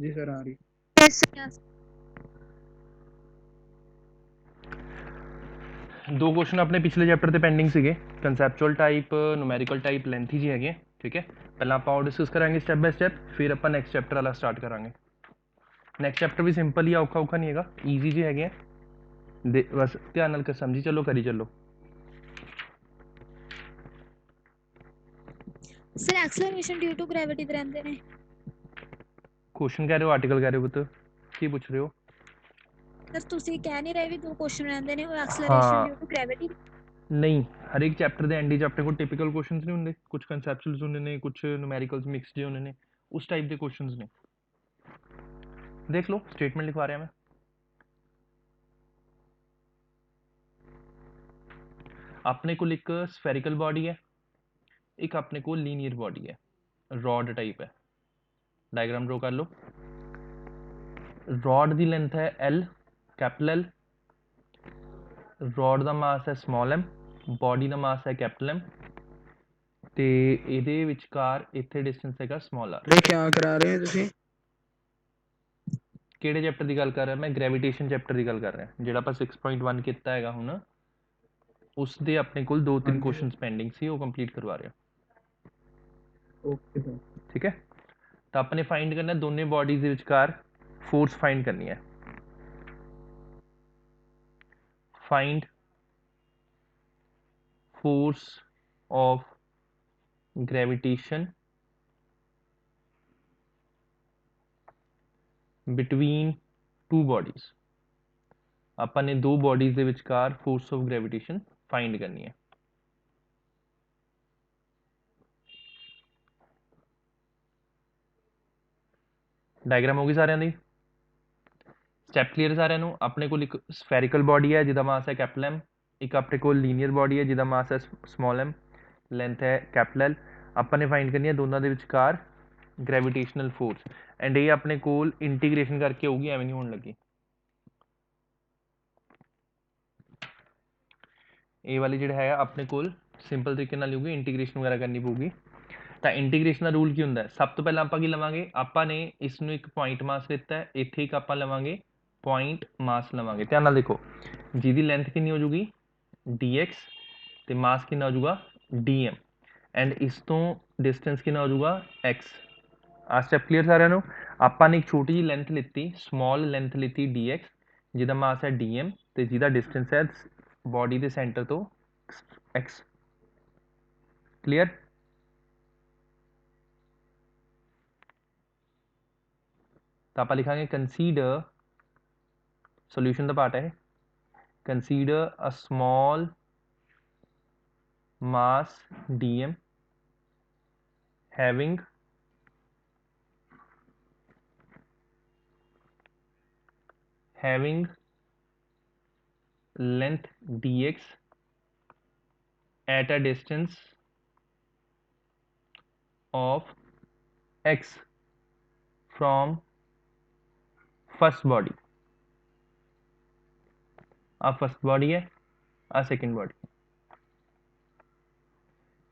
जी sir आ रही। Yes yes. दो question अपने पिछले चैप्टर ਤੇ ਪੈਂਡਿੰਗ ਸੀਗੇ conceptual type numerical type lengthy ਜੀ ਹੈਗੇ ਠੀਕ ਹੈ ਪਹਿਲਾਂ ਆਪਾਂ ਉਹ ਡਿਸਕਸ ਕਰਾਂਗੇ ਸਟੈਪ ਬਾय ਸਟੈਪ ਫਿਰ ਆਪਾਂ ਨੈਕਸਟ ਚੈਪਟਰ ਵਾਲਾ ਸਟਾਰਟ ਕਰਾਂਗੇ ਨੈਕਸਟ ਚੈਪਟਰ ਵੀ ਸਿੰਪਲ ਹੀ ਔਖਾ ਔਖਾ ਨਹੀਂ ਹੈਗਾ ਈਜ਼ੀ ਜੀ ਹੈਗੇ ਬਸ ਧਿਆਨ ਨਾਲ ਸਮਝੀ ਚੱਲੋ ਕਰੀ ਚੱਲੋ sir acceleration due to gravity ਦੇ ਰਹਿੰਦੇ ਨੇ। क्वेश्चन कह रहे हो आर्टिकल कह रहे हो पुत्र की पूछ रहे हो ਸਰ ਤੁਸੀਂ ਕਹਿ ਨਹੀਂ ਰਹੇ ਵੀ ਦੋ ਕੁਐਸਚਨ ਰਹਿੰਦੇ ਨੇ ਉਹ ਐਕਸਲਰੇਸ਼ਨ हाँ ਡਿਊ ਟੂ ਗ੍ਰੈਵਿਟੀ। नहीं हर एक चैप्टर के एंड च अपने को टिपिकल क्वेश्चंस नहीं होंगे कुछ कंसैप्चुअल्स होंगे ने कुछ न्यूमेरिकल्स मिक्स जे होंगे ने उस टाइप के क्वेश्चंस ने देख लो स्टेटमेंट लिखवा रहा मैं अपने को एक स्फेरिकल बॉडी है एक अपने को लीनियर बॉडी है रॉड टाइप है डायग्राम ड्रॉ कर लो रॉड की लेंथ है एल कैपिटल एल रॉड का मास है स्मॉल एम बॉडी का मास है कैपिटल एम ਤੇ ਇਹਦੇ ਵਿਚਕਾਰ ਇੱਥੇ ਡਿਸਟੈਂਸ ਹੈਗਾ ਸਮਾਲ ਆਰ ਇਹ ਕਿਆ ਕਰਾ ਰਹੇ ਹੋ ਤੁਸੀਂ? ਕਿਹੜੇ ਚੈਪਟਰ ਦੀ ਗੱਲ ਕਰ ਰਿਹਾ ਮੈਂ ਗ੍ਰੈਵਿਟੇਸ਼ਨ ਚੈਪਟਰ ਦੀ ਗੱਲ ਕਰ ਰਿਹਾ ਜਿਹੜਾ ਆਪਾਂ 6.1 ਕੀਤਾ ਹੈਗਾ ਹੁਣ ਉਸ ਦੇ ਆਪਣੇ ਕੋਲ ਦੋ ਤਿੰਨ ਹਾਂਜੀ ਕੁਐਸਚਨਸ ਪੈਂਡਿੰਗ ਸੀ ਉਹ ਕੰਪਲੀਟ ਕਰਵਾ ਰਿਹਾ ਓਕੇ ਸਰ। ਠੀਕ ਹੈ ਤਾਂ ਆਪਣੇ ਫਾਈਂਡ ਕਰਨਾ ਦੋਨੇ ਬਾਡੀਜ਼ ਦੇ ਵਿਚਕਾਰ ਫੋਰਸ ਫਾਈਂਡ ਕਰਨੀ ਹੈ find force of gravitation between two bodies ਆਪਾਂ ਨੇ ਦੋ ਬॉडीज ਦੇ ਵਿਚਕਾਰ फोर्स ऑफ ग्रेविटेशन फाइंड करनी है डायग्राम होगी सारे दी स्टैप क्लीयर सारे अपने को एक स्फेरिकल बॉडी है जिसका मास है कैपिटल एम एक अपने को लीनियर बॉडी है जिसका मास है स्मॉल एम लेंथ है कैपिटल एल अपने फाइंड करनी है दोनों के विचकार ग्रेविटेशनल फोर्स एंड ये अपने को इंटीग्रेशन करके होगी एवं नहीं होने लगी ये वाली जो है अपने को सिंपल तरीके होगी इंटीग्रेशन वगैरह करनी पऊगी तो इंटीग्रेशन का रूल की होंगे सब तो पहले आप लवेंगे आपने इसनों एक पॉइंट मास लिता है इतने एक आप लवेंगे पॉइंट मास लवेंगे ध्यान देखो जिसकी लेंथ कितनी हो जूगी डी एक्स तो मास कि हो जूगा डी एम एंड इस तो डिस्टेंस कि हो जूगा एक्स आ स्टैप क्लीयर सारे आपने एक छोटी जी लेंथ लीती स्मॉल लेंथ लीती डी एक्स जिसका मास है डी एम तो जिसका डिस्टेंस है बॉडी के सेंटर तो एक्स क्लीयर तो आप लिखा कंसीडर सोल्यूशन का पार्ट है consider a small mass dm having length dx at a distance of x from first body आ फर्स्ट बॉडी है आ सेकंड बॉडी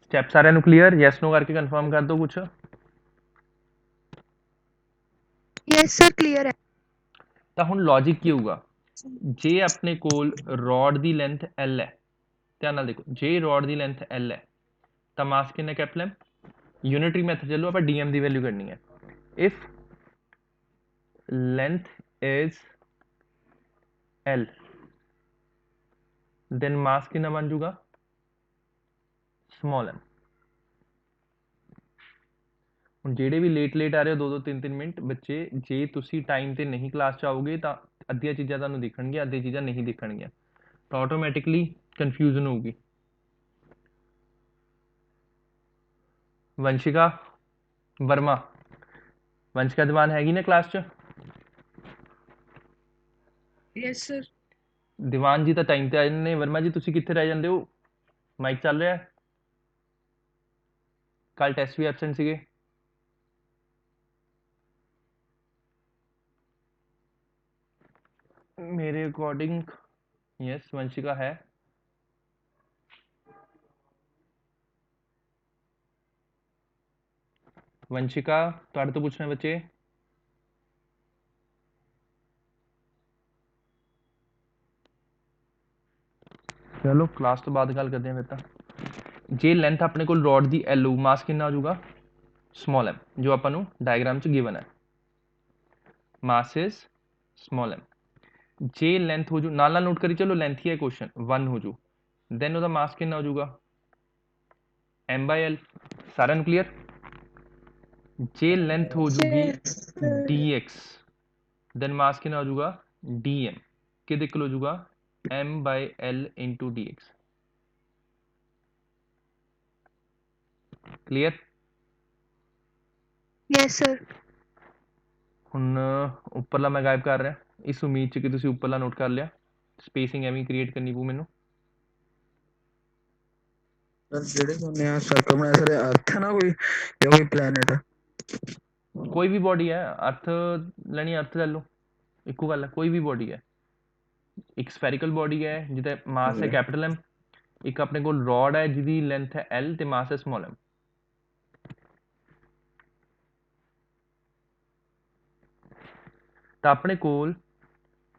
स्टेप सारे क्लीयर यस नो करके कंफर्म कर दो कुछ यस सर क्लियर है। तो हुण लॉजिक की होगा जे अपने कोल रॉड की लेंथ एल है ध्यान नाल देखो जे रॉड की लेंथ एल है तो मास कितना कैपिटल एम यूनिटरी मैथड चलो आप डीएम की वैल्यू करनी है if length is l then mass कितना बन जूगा स्मॉल एम ਹੁਣ ਜਿਹੜੇ ਵੀ ਲੇਟ ਆ ਰਹੇ ਹੋ 2-2 3-3 ਮਿੰਟ ਬੱਚੇ ਜੇ ਤੁਸੀਂ ਟਾਈਮ ਤੇ ਨਹੀਂ ਕਲਾਸ ਚ ਆਓਗੇ ਤਾਂ ਅੱਧੀਆਂ ਚੀਜ਼ਾਂ ਤੁਹਾਨੂੰ ਦਿਖਣਗੀਆਂ ਅੱਧੀਆਂ ਚੀਜ਼ਾਂ ਨਹੀਂ ਦਿਖਣਗੀਆਂ ਤਾਂ ਆਟੋਮੈਟਿਕਲੀ ਕਨਫਿਊਜ਼ਨ ਹੋਊਗੀ ਵੰਸ਼ਿਕਾ वर्मा वंशिका दीवान हैगी ना क्लास च यस सर। दीवान जी तो टाइम ते आ जाते वर्मा जी तुसी कित्थे रह जाते हो माइक चल रहा है कल टेस्ट भी एबसेंट सीगे मेरे अकॉर्डिंग यस वंशिका है वंशिका तुहाडे तो पूछना बच्चे ਚਲੋ ਕਲਾਸ ਤੋਂ ਬਾਅਦ ਗੱਲ ਕਰਦੇ ਹਾਂ ਫਿਰ ਤਾਂ। ਜੇ ਲੈਂਥ ਆਪਣੇ ਕੋਲ ਰੋਡ ਦੀ ਐਲ ਹੋਊ, ਮਾਸ ਕਿੰਨਾ ਹੋ ਜਾਊਗਾ small m, ਜੋ ਆਪਾਂ ਨੂੰ ਡਾਇਗਰਾਮ 'ਚ ਗਿਵਨ ਹੈ, ਮਾਸ ਇਜ਼ small m। ਜੇ ਲੈਂਥ ਹੋ ਜੂ, ਨਾਲ ਨਾਲ ਨੋਟ ਕਰੀ ਚਲੋ, ਲੈਂਥ ਹੀ ਹੈ ਕੁਐਸਚਨ, 1 ਹੋ ਜੂ, ਦੈਨ ਉਹਦਾ ਮਾਸ ਕਿੰਨਾ ਹੋ ਜਾਊਗਾ m/l। ਸਾਰਿਆਂ ਨੂੰ ਕਲੀਅਰ? ਜੇ ਲੈਂਥ ਹੋ ਜੂਗੀ dx, ਦੈਨ ਮਾਸ ਕਿੰਨਾ ਹੋ ਜਾਊਗਾ dm, ਕਿਹਦੇ ਇਕੁਅਲ ਹੋ ਜਾਊਗਾ m/l into dx। Clear? Yes sir. ਹੁਣ ਉੱਪਰਲਾ ਮੈਂ ਗਾਇਬ ਕਰ ਰਿਹਾ, ਇਸ ਉਮੀਦ 'ਚ ਕਿ ਤੁਸੀਂ ਉੱਪਰਲਾ ਨੋਟ ਕਰ ਲਿਆ। ਸਪੇਸਿੰਗ ਐਵੇਂ ਕ੍ਰੀਏਟ ਕਰਨੀ ਪਊ ਮੈਨੂੰ। ਸਰ ਜਿਹੜੇ ਬੰਦੇ ਆ ਸਰਕਲ ਬਣਾਇਆ ਸਰ, ਅਰਥ ਹੈ ਨਾ ਕੋਈ ਜਾਂ ਕੋਈ ਪਲੈਨਟ? ਕੋਈ ਵੀ ਬੋਡੀ ਹੈ, ਅਰਥ ਲੈਣੀ ਅਰਥ ਲੈ ਲਓ, ਇੱਕੋ ਗੱਲ ਹੈ, ਕੋਈ ਵੀ ਬੋਡੀ ਹੈ। ਇੱਕ ਸਫੈਰੀਕਲ ਬੋਡੀ ਹੈ ਜਿਹਦਾ ਮਾਸ ਹੈ ਕੈਪੀਟਲ M, ਇੱਕ ਆਪਣੇ ਕੋਲ ਰੋਡ ਹੈ ਜਿਹਦੀ ਲੈਂਥ ਹੈ L ਤੇ ਮਾਸ ਹੈ ਸਮਾਲ m। ਤਾਂ ਆਪਣੇ ਕੋਲ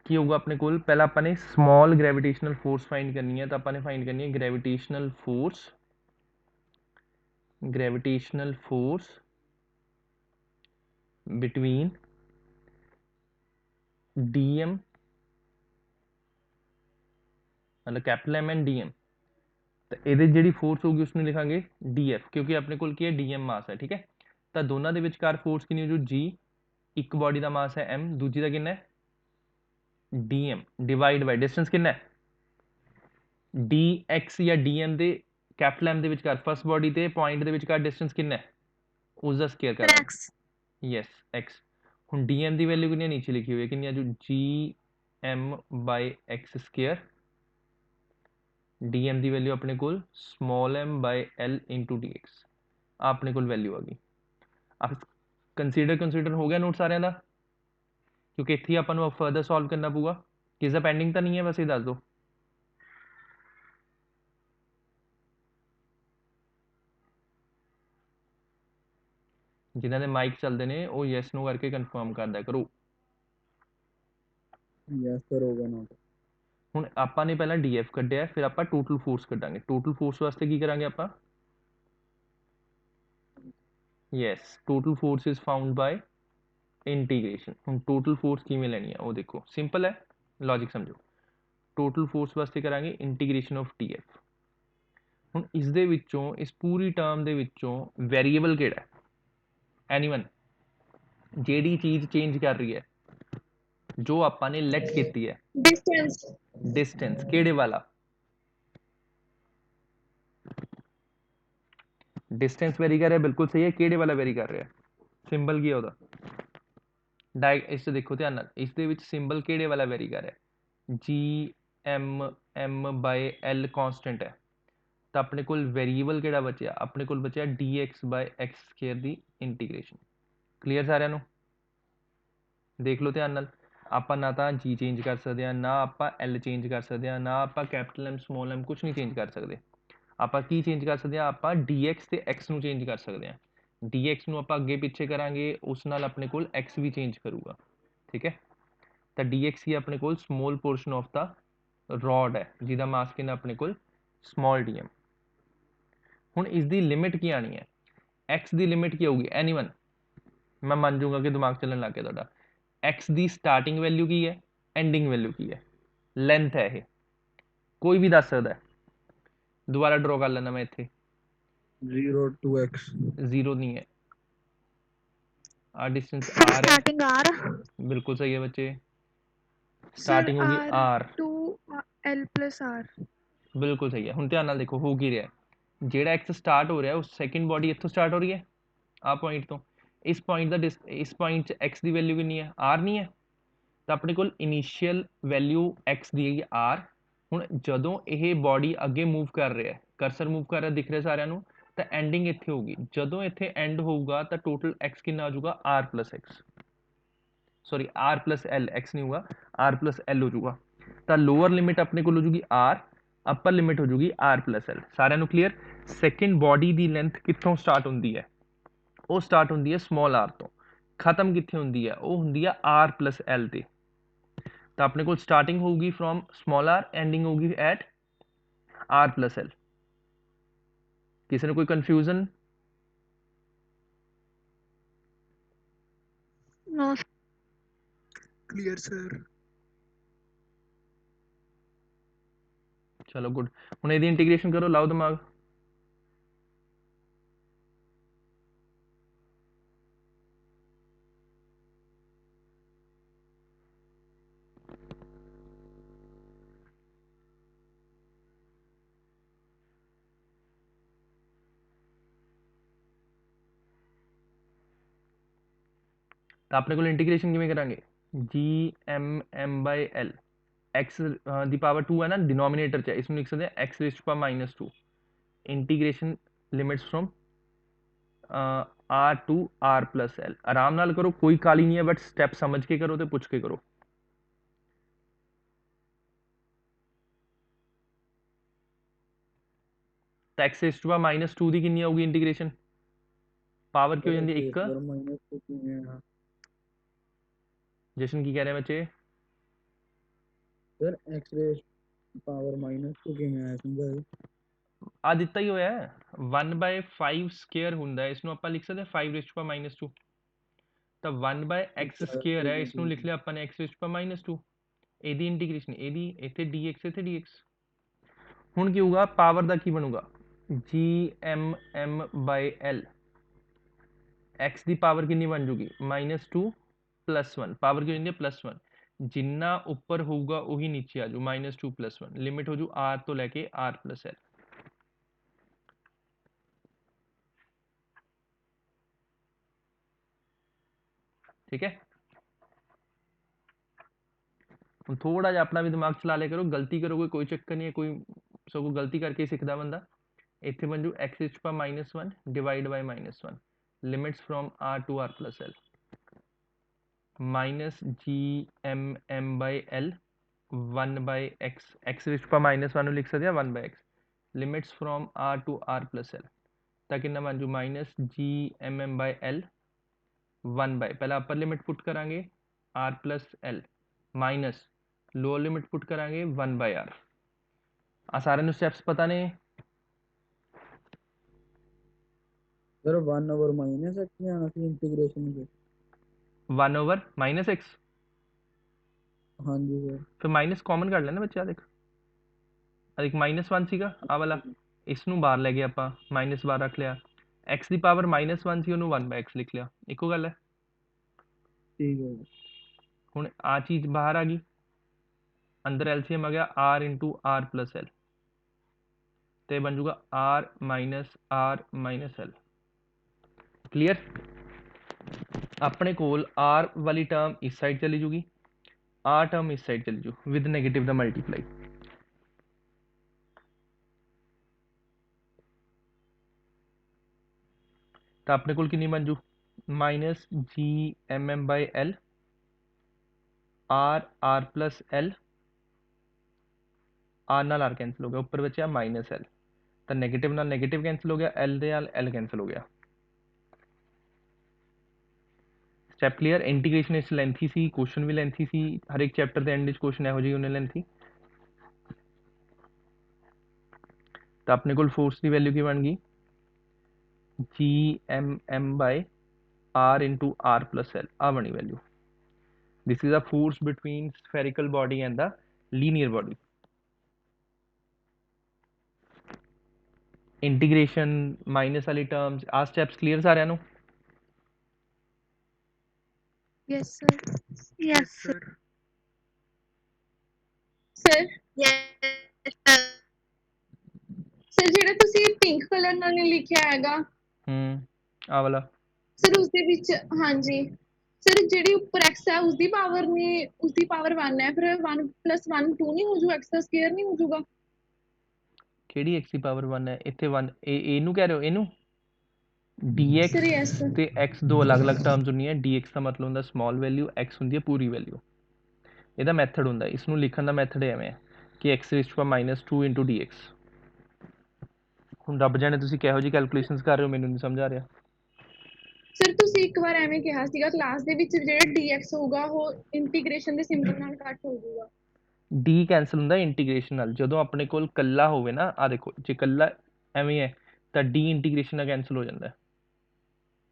ਕੀ ਹੋਊਗਾ, ਆਪਣੇ ਕੋਲ ਪਹਿਲਾਂ ਆਪਾਂ ਨੇ ਸਮਾਲ ਗ੍ਰੈਵਿਟੇਸ਼ਨਲ ਫੋਰਸ ਫਾਈਂਡ ਕਰਨੀ ਹੈ, ਤਾਂ ਆਪਾਂ ਨੇ ਫਾਈਂਡ ਕਰਨੀ ਹੈ ਗ੍ਰੈਵਿਟੇਸ਼ਨਲ ਫੋਰਸ ਬਿਟਵੀਨ dm, ਮਤਲਬ ਕੈਪੀਟਲ M ਐਂਡ dm। ਤਾਂ ਇਹਦੇ ਜਿਹੜੀ ਫੋਰਸ ਹੋਊਗੀ ਉਸਨੂੰ ਲਿਖਾਂਗੇ df, ਕਿਉਂਕਿ ਆਪਣੇ ਕੋਲ ਕੀ ਹੈ dm ਮਾਸ ਹੈ, ਠੀਕ ਹੈ। ਤਾਂ ਦੋਨਾਂ ਦੇ ਵਿਚਕਾਰ ਫੋਰਸ ਕਿੰਨੀ ਹੋ ਜੂ g, ਇੱਕ ਬੋਡੀ ਦਾ ਮਾਸ ਹੈ m, ਦੂਜੀ ਦਾ ਕਿੰਨਾ ਹੈ dm, ਡਿਵਾਈਡ ਬਾਈ ਡਿਸਟੈਂਸ ਕਿੰਨਾ ਹੈ dx ਜਾਂ dm ਦੇ ਕੈਪੀਟਲ M ਦੇ ਵਿਚਕਾਰ ਫਸਟ ਬੋਡੀ ਤੇ ਪੁਆਇੰਟ ਦੇ ਵਿਚਕਾਰ ਡਿਸਟੈਂਸ ਕਿੰਨਾ ਹੈ, ਉਸ ਦਾ ਸਕੁਅਰ ਕਰਾਂਗੇ। Yes x। ਹੁਣ dm ਦੀ ਵੈਲਿਊ ਕਿੰਨੀ ਨੀਚੇ ਲਿਖੀ ਹੋਈ ਹੈ, ਕਿੰਨੀ ਆ ਜੋ gm/x ਸਕੁਅਰ। dm ਦੀ ਵੈਲਿਊ ਆਪਣੇ ਕੋਲ m/l into dx, ਆਪਣੇ ਕੋਲ ਵੈਲਿਊ ਆ ਗਈ। ਆਪ ਕੰਸੀਡਰ ਹੋ ਗਿਆ ਨੋਟ ਸਾਰਿਆਂ ਦਾ? ਕਿਉਂਕਿ ਇੱਥੇ ਆਪਾਂ ਨੂੰ ਫਰਦਰ ਸੋਲਵ ਕਰਨਾ ਪਊਗਾ। ਕਿਸ ਦਾ ਪੈਂਡਿੰਗ ਤਾਂ ਨਹੀਂ ਹੈ, ਬਸ ਇਹ ਦੱਸ ਦਿਓ। ਜਿਨ੍ਹਾਂ ਦੇ ਮਾਈਕ ਚੱਲਦੇ ਨੇ ਉਹ ਯੈਸ ਨੋ ਕਰਕੇ ਕਨਫਰਮ ਕਰਦਾ ਕਰੋ। ਯੈਸ ਸਰ, ਹੋ ਗਿਆ ਨੋਟ। ਹੁਣ ਆਪਾਂ ਨੇ ਪਹਿਲਾਂ ਡੀਐਫ ਕੱਢਿਆ, ਫਿਰ ਆਪਾਂ ਟੋਟਲ ਫੋਰਸ ਕੱਢਾਂਗੇ। ਟੋਟਲ ਫੋਰਸ ਵਾਸਤੇ ਕੀ ਕਰਾਂਗੇ ਆਪਾਂ? Yes, total force is found ਬਾय integration. ਹੁਣ ਟੋਟਲ ਫੋਰਸ ਕਿਵੇਂ ਲੈਣੀ ਹੈ ਉਹ ਦੇਖੋ, ਸਿੰਪਲ ਹੈ, ਲੌਜਿਕ ਸਮਝੋ। ਟੋਟਲ ਫੋਰਸ ਵਾਸਤੇ ਕਰਾਂਗੇ ਇੰਟੀਗ੍ਰੇਸ਼ਨ ਆਫ टीएफ। ਹੁਣ ਇਸ ਦੇ ਵਿੱਚੋਂ, ਇਸ ਪੂਰੀ ਟਰਮ ਦੇ ਵਿੱਚੋਂ ਵੇਰੀਏਬਲ ਕਿਹੜਾ ਹੈ? ਐਨੀਵਨ? ਜਿਹੜੀ ਚੀਜ਼ ਚੇਂਜ ਕਰ ਰਹੀ ਹੈ, ਜੋ ਆਪਾਂ ਨੇ ਲੈਟ ਕੀਤੀ ਹੈ, डिस्टेंस ਕਿਹੜੇ ਵਾਲਾ? डिस्टेंस वेरी कर रहा है, बिल्कुल सही है। ਕਿਹੜੇ ਵਾਲਾ वेरी कर रहा है? ਸਿੰਬਲ ਕੀ ਹੈ ਉਹਦਾ? ਇਸ ਦੇਖੋ ਧਿਆਨ ਨਾਲ, ਇਸ ਦੇ ਵਿੱਚ ਸਿੰਬਲ ਕਿਹੜੇ ਵਾਲਾ वेरी कर रहा है? gm/m/l ਕਾਂਸਟੈਂਟ ਹੈ। ਤਾਂ ਆਪਣੇ ਕੋਲ ਵੇਰੀਏਬਲ ਕਿਹੜਾ ਬਚਿਆ? ਆਪਣੇ ਕੋਲ ਬਚਿਆ dx/x² ਦੀ ਇੰਟੀਗ੍ਰੇਸ਼ਨ। ਕਲੀਅਰ ਸਾਰਿਆਂ ਨੂੰ? ਦੇਖ ਲਓ ਧਿਆਨ ਨਾਲ, ਆਪਾਂ ਨਾ ਤਾਂ g ਚੇਂਜ ਕਰ ਸਕਦੇ ਹਾਂ, ਨਾ ਆਪਾਂ l ਚੇਂਜ ਕਰ ਸਕਦੇ ਹਾਂ, ਨਾ ਆਪਾਂ ਕੈਪੀਟਲ M ਸਮਾਲ m ਕੁਝ ਨਹੀਂ ਚੇਂਜ ਕਰ ਸਕਦੇ। ਆਪਾਂ ਕੀ ਚੇਂਜ ਕਰ ਸਕਦੇ ਹਾਂ? ਆਪਾਂ dx ਤੇ x ਨੂੰ ਚੇਂਜ ਕਰ ਸਕਦੇ ਹਾਂ। dx ਨੂੰ ਆਪਾਂ ਅੱਗੇ ਪਿੱਛੇ ਕਰਾਂਗੇ, ਉਸ ਨਾਲ ਆਪਣੇ ਕੋਲ x ਵੀ ਚੇਂਜ ਕਰੂਗਾ, ਠੀਕ ਹੈ। ਤਾਂ dx ਹੀ ਆਪਣੇ ਕੋਲ small portion of the road ਹੈ, ਜਿਹਦਾ ਮਾਸ ਕਿੰਨਾ ਆਪਣੇ ਕੋਲ ਸਮਾਲ dm। ਹੁਣ ਇਸ ਦੀ ਲਿਮਿਟ ਕੀ ਆਣੀ ਹੈ? x ਦੀ ਲਿਮਿਟ ਕੀ ਹੋਊਗੀ? ਐਨੀਵਨ? ਮੈਂ ਮੰਨ ਜੂਗਾ ਕਿ ਦਿਮਾਗ ਚੱਲਣ ਲੱਗ ਗਿਆ ਤੁਹਾਡਾ। x ਦੀ ਸਟਾਰਟਿੰਗ ਵੈਲਿਊ ਕੀ ਹੈ, ਐਂਡਿੰਗ ਵੈਲਿਊ ਕੀ ਹੈ? ਲੈਂਥ ਹੈ ਇਹ, ਕੋਈ ਵੀ ਦੱਸ ਸਕਦਾ ਹੈ। ਦੁਬਾਰਾ ਡਰਾ ਕਰ ਲੈਣਾ ਮੈਂ ਇੱਥੇ। 0 2x 0 नहीं है, डिस्टेंस r है। स्टार्टिंग आर, बिल्कुल सही है बच्चे, सर स्टार्टिंग होगी R r, 2l plus R. बिल्कुल सही है। ਹੁਣ ਧਿਆਨ ਨਾਲ ਦੇਖੋ ਹੋ ਕੀ ਰਿਹਾ, ਜਿਹੜਾ x ਸਟਾਰਟ ਹੋ ਰਿਹਾ ਉਹ ਸੈਕਿੰਡ ਬੋਡੀ ਇੱਥੋਂ ਸਟਾਰਟ ਹੋ ਰਹੀ ਹੈ, ਆਹ ਪੁਆਇੰਟ ਤੋਂ। ਇਸ ਪੁਆਇੰਟ ਦਾ ਇਸ ਪੁਆਇੰਟ 'ਚ x ਦੀ ਵੈਲਿਊ ਕਿੰਨੀ ਹੈ? r ਨਹੀਂ ਹੈ। ਤਾਂ ਆਪਣੇ ਕੋਲ ਇਨੀਸ਼ੀਅਲ ਵੈਲਿਊ x ਦੀ ਹੈਗੀ r। ਹੁਣ ਜਦੋਂ ਇਹ ਬੋਡੀ ਅੱਗੇ ਮੂਵ ਕਰ ਰਿਹਾ, ਕਰਸਰ ਮੂਵ ਕਰ ਰਿਹਾ, ਦਿਖ ਰਿਹਾ ਸਾਰਿਆਂ ਨੂੰ, ਤਾਂ ਐਂਡਿੰਗ ਇੱਥੇ ਹੋਊਗੀ। ਜਦੋਂ ਇੱਥੇ ਐਂਡ ਹੋਊਗਾ ਤਾਂ ਟੋਟਲ x ਕਿੰਨਾ ਆ ਜਾਊਗਾ? r plus x, sorry r plus l, x ਨਹੀਂ ਹੋਊਗਾ, r plus l ਹੋ ਜਾਊਗਾ। ਤਾਂ ਲੋਅਰ ਲਿਮਿਟ ਆਪਣੇ ਕੋਲ ਹੋ ਜੂਗੀ r, ਅਪਰ ਲਿਮਿਟ ਹੋ ਜੂਗੀ r plus l। ਸਾਰਿਆਂ ਨੂੰ ਕਲੀਅਰ? ਸੈਕਿੰਡ ਬੋਡੀ ਦੀ ਲੈਂਥ ਕਿੱਥੋਂ ਸਟਾਰਟ ਹੁੰਦੀ ਹੈ? ਉਹ ਸਟਾਰਟ ਹੁੰਦੀ ਹੈ ਸਮਾਲ r ਤੋਂ। ਖਤਮ ਕਿੱਥੇ ਹੁੰਦੀ ਹੈ? ਉਹ ਹੁੰਦੀ ਹੈ r plus l ਤੇ। ਤਾਂ ਆਪਣੇ ਕੋਲ ਸਟਾਰਟਿੰਗ ਹੋਊਗੀ ਫਰੋਮ ਸਮਾਲ r, ਐਂਡਿੰਗ ਹੋਊਗੀ ਐਟ आर प्लस एल। किसी ने कोई कंफ्यूजन? No clear sir. चलो गुड। हुण इहदी इंटीग्रेशन करो, लाओ दिमाग। तो अपने को इंटीग्रेशन किवें करांगे? G M by L X दी पावर 2 है ना डिनोमिनेटर च, इसमें लिख सकते हैं X raise to power minus 2 integration limits from R to R plus L. आराम नाल करो, कोई काली नहीं है, बट स्टेप समझ के करो तो पुछ के करो। तो X raise to power minus 2 दी कितनी होगी इंटीग्रेशन? पावर की हो जाती है एक। जशन की कह रहे हैं बच्चे? Sir X ray power minus two किवें आया समझाओ। आ ਦਿੱਤਾ ਹੀ ਹੋਇਆ ਹੈ 1/5 ਸਕੁਅਰ ਹੁੰਦਾ ਹੈ, इसनों ਆਪਾਂ ਲਿਖ ਸਕਦੇ ਹਾਂ 5 रेज़ टू पावर माइनस 2। ਤਾਂ 1/x ਸਕੁਅਰ ਹੈ, इसनों लिख लिया ਆਪਾਂ ने x raise to power minus 2। ਇਹਦੀ ਇੰਟੀਗ੍ਰੇਸ਼ਨ ਇਹਦੀ ਇੱਥੇ dx ਇੱਥੇ dx। ਹੁਣ ਕੀ ਹੋਊਗਾ? ਪਾਵਰ ਦਾ ਕੀ ਬਣੂਗਾ? gmm/l x ਦੀ ਪਾਵਰ ਕਿੰਨੀ ਬਣ ਜੂਗੀ? -2 + 1। ਪਾਵਰ ਕੀ ਹੋ ਜਾਂਦੀ ਹੈ? +1। ਜਿੰਨਾ ਉੱਪਰ ਹੋਊਗਾ ਉਹੀ ਨੀਚੇ ਆ ਜਾਊ, -2 + 1। ਲਿਮਿਟ ਹੋ ਜੂ r ਤੋਂ ਲੈ ਕੇ r + l। ठीक है। हम थोड़ा जा अपना भी दिमाग चला लिया करो, गलती करोगे कोई चक्कर नहीं है, कोई सगों गलती करके ही सीखता बंदा। इतने बन जू X raise to power -1 divide by -1 limits from r to r + l minus gmm/l 1/x X raise to power -1 लिख सकते हैं 1/x limits from r to r + l ताकि ना बन जू -gmm/l 1/, पहले अपर लिमिट पुट करांगे r + l minus lower limit put करांगे 1/r। आ सारे स्टेप्स पता ने? सर 1/- x में आना सी इंटीग्रेशन के। 1/-x। हाँ जी सर। फिर माइनस कॉमन कर लेना बच्चा, देख एक -1 ਸੀਗਾ ਆ ਵਾਲਾ, ਇਸ ਨੂੰ ਬਾਹਰ ਲੈ ਗਏ ਆਪਾਂ, ਮਾਈਨਸ ਬਾਹਰ ਰੱਖ ਲਿਆ। x ਦੀ ਪਾਵਰ -1 ਸੀ, ਉਹਨੂੰ 1/x ਲਿਖ ਲਿਆ, ਇੱਕੋ ਗੱਲ ਹੈ। ठीक है। ਹੁਣ ਆ ਚੀਜ਼ ਬਾਹਰ ਆ ਗਈ, ਅੰਦਰ ਐਲਸੀਐਮ ਆ ਗਿਆ r × r + l ਤੇ ਬਣ ਜੂਗਾ r - l। ਕਲੀਅਰ? ਆਪਣੇ ਕੋਲ r ਵਾਲੀ ਟਰਮ ਇਸ ਸਾਈਡ ਚਲੀ ਜੂਗੀ, r ਟਰਮ ਇਸ ਸਾਈਡ ਚਲੀ ਜੂ ਵਿਦ ਨੈਗੇਟਿਵ ਦਾ ਮਲਟੀਪਲਾਈ। ਤਾਂ ਆਪਣੇ ਕੋਲ ਕਿੰਨੀ ਬਣ ਜੂ? -gmm/l r + l r ਨਾਲ r कैंसिल हो गया, ऊपर बचा -l तो नेगेटिव नाल नेगेटिव कैंसिल हो गया, l दे नाल l कैंसिल हो गया। Step clear? इंटीग्रेशन इस लेंथी सी, क्वेश्चन भी लेंथी सी, हर एक चैप्टर के एंड क्वेश्चन इहो ਜਿਹੇ होने लेंथी। तो अपने को फोर्स की वैल्यू की बन गई gmm/r × r + l आ बनी value. This is a force between spherical body and the linear body. Integration minus वाली टर्म्स आ स्टेप्स क्लियर सारिਆਂ ਨੂੰ? Yes sir. Yes sir. Sir sir ਜਿਹੜਾ ਤੁਸੀਂ ਪਿੰਕ ਕਲਰ ਨਾਲ ਲਿਖਿਆ ਹੈਗਾ ਆ ਵਾਲਾ ਸਰ ਉਸਦੇ ਵਿੱਚ ਹਾਂਜੀ ਸਰ ਜਿਹੜੀ ਉੱਪਰ x ਹੈ ਉਸਦੀ ਪਾਵਰ ਨੇ ਉਸਦੀ ਪਾਵਰ 1 ਹੈ, ਫਿਰ 1 + 1 2 ਨਹੀਂ ਹੋ ਜੂ, x ਦਾ ਸਕੁਅਰ ਨਹੀਂ ਹੋ ਜੂਗਾ? ਕਿਹੜੀ x ਦੀ ਪਾਵਰ 1 ਹੈ ਇੱਥੇ 1? ਇਹਨੂੰ ਕਹਿ ਰਹੇ ਹੋ? ਇਹਨੂੰ dx ਸਰ ਯੈਸ ਤੇ x ਦੋ ਅਲੱਗ-ਅਲੱਗ ਟਰਮਸ ਹੁੰਦੀਆਂ। dx ਦਾ ਮਤਲਬ ਹੁੰਦਾ ਸਮਾਲ ਵੈਲਿਊ, x ਹੁੰਦੀ ਹੈ ਪੂਰੀ ਵੈਲਿਊ। ਇਹਦਾ ਮੈਥਡ ਹੁੰਦਾ, ਇਸ ਨੂੰ ਲਿਖਣ ਦਾ ਮੈਥਡ ਐਵੇਂ ਹੈ ਕਿ x raise to power -2 × dx। ਹੁਣ ਰੱਬ ਜਾਣੇ ਤੁਸੀਂ ਕਿਹੋ ਜਿਹੀ ਕੈਲਕੂਲੇਸ਼ਨਸ ਕਰ ਰਹੇ ਹੋ, ਮੈਨੂੰ ਨਹੀਂ ਸਮਝ ਆ ਰਿਹਾ। ਸਰ ਤੁਸੀਂ ਇੱਕ ਵਾਰ ਐਵੇਂ ਕਿਹਾ ਸੀਗਾ ਕਲਾਸ ਦੇ ਵਿੱਚ ਜਿਹੜਾ dx ਹੋਊਗਾ ਉਹ ਇੰਟੀਗ੍ਰੇਸ਼ਨ ਦੇ ਸਿੰਬਲ ਨਾਲ ਕੱਟ ਹੋ ਜਾਊਗਾ। ਡੀ ਕੈਂਸਲ ਹੁੰਦਾ ਇੰਟੀਗ੍ਰੇਸ਼ਨ ਨਾਲ। ਜਦੋਂ ਆਪਣੇ ਕੋਲ ਕੱਲਾ ਹੋਵੇ ਨਾ, ਆ ਦੇਖੋ ਜੇ ਕੱਲਾ ਐਵੇਂ ਹੈ ਤਾਂ ਡੀ ਇੰਟੀਗ੍ਰੇਸ਼ਨ ਨਾਲ ਕੈਂਸਲ ਹੋ ਜਾਂਦਾ।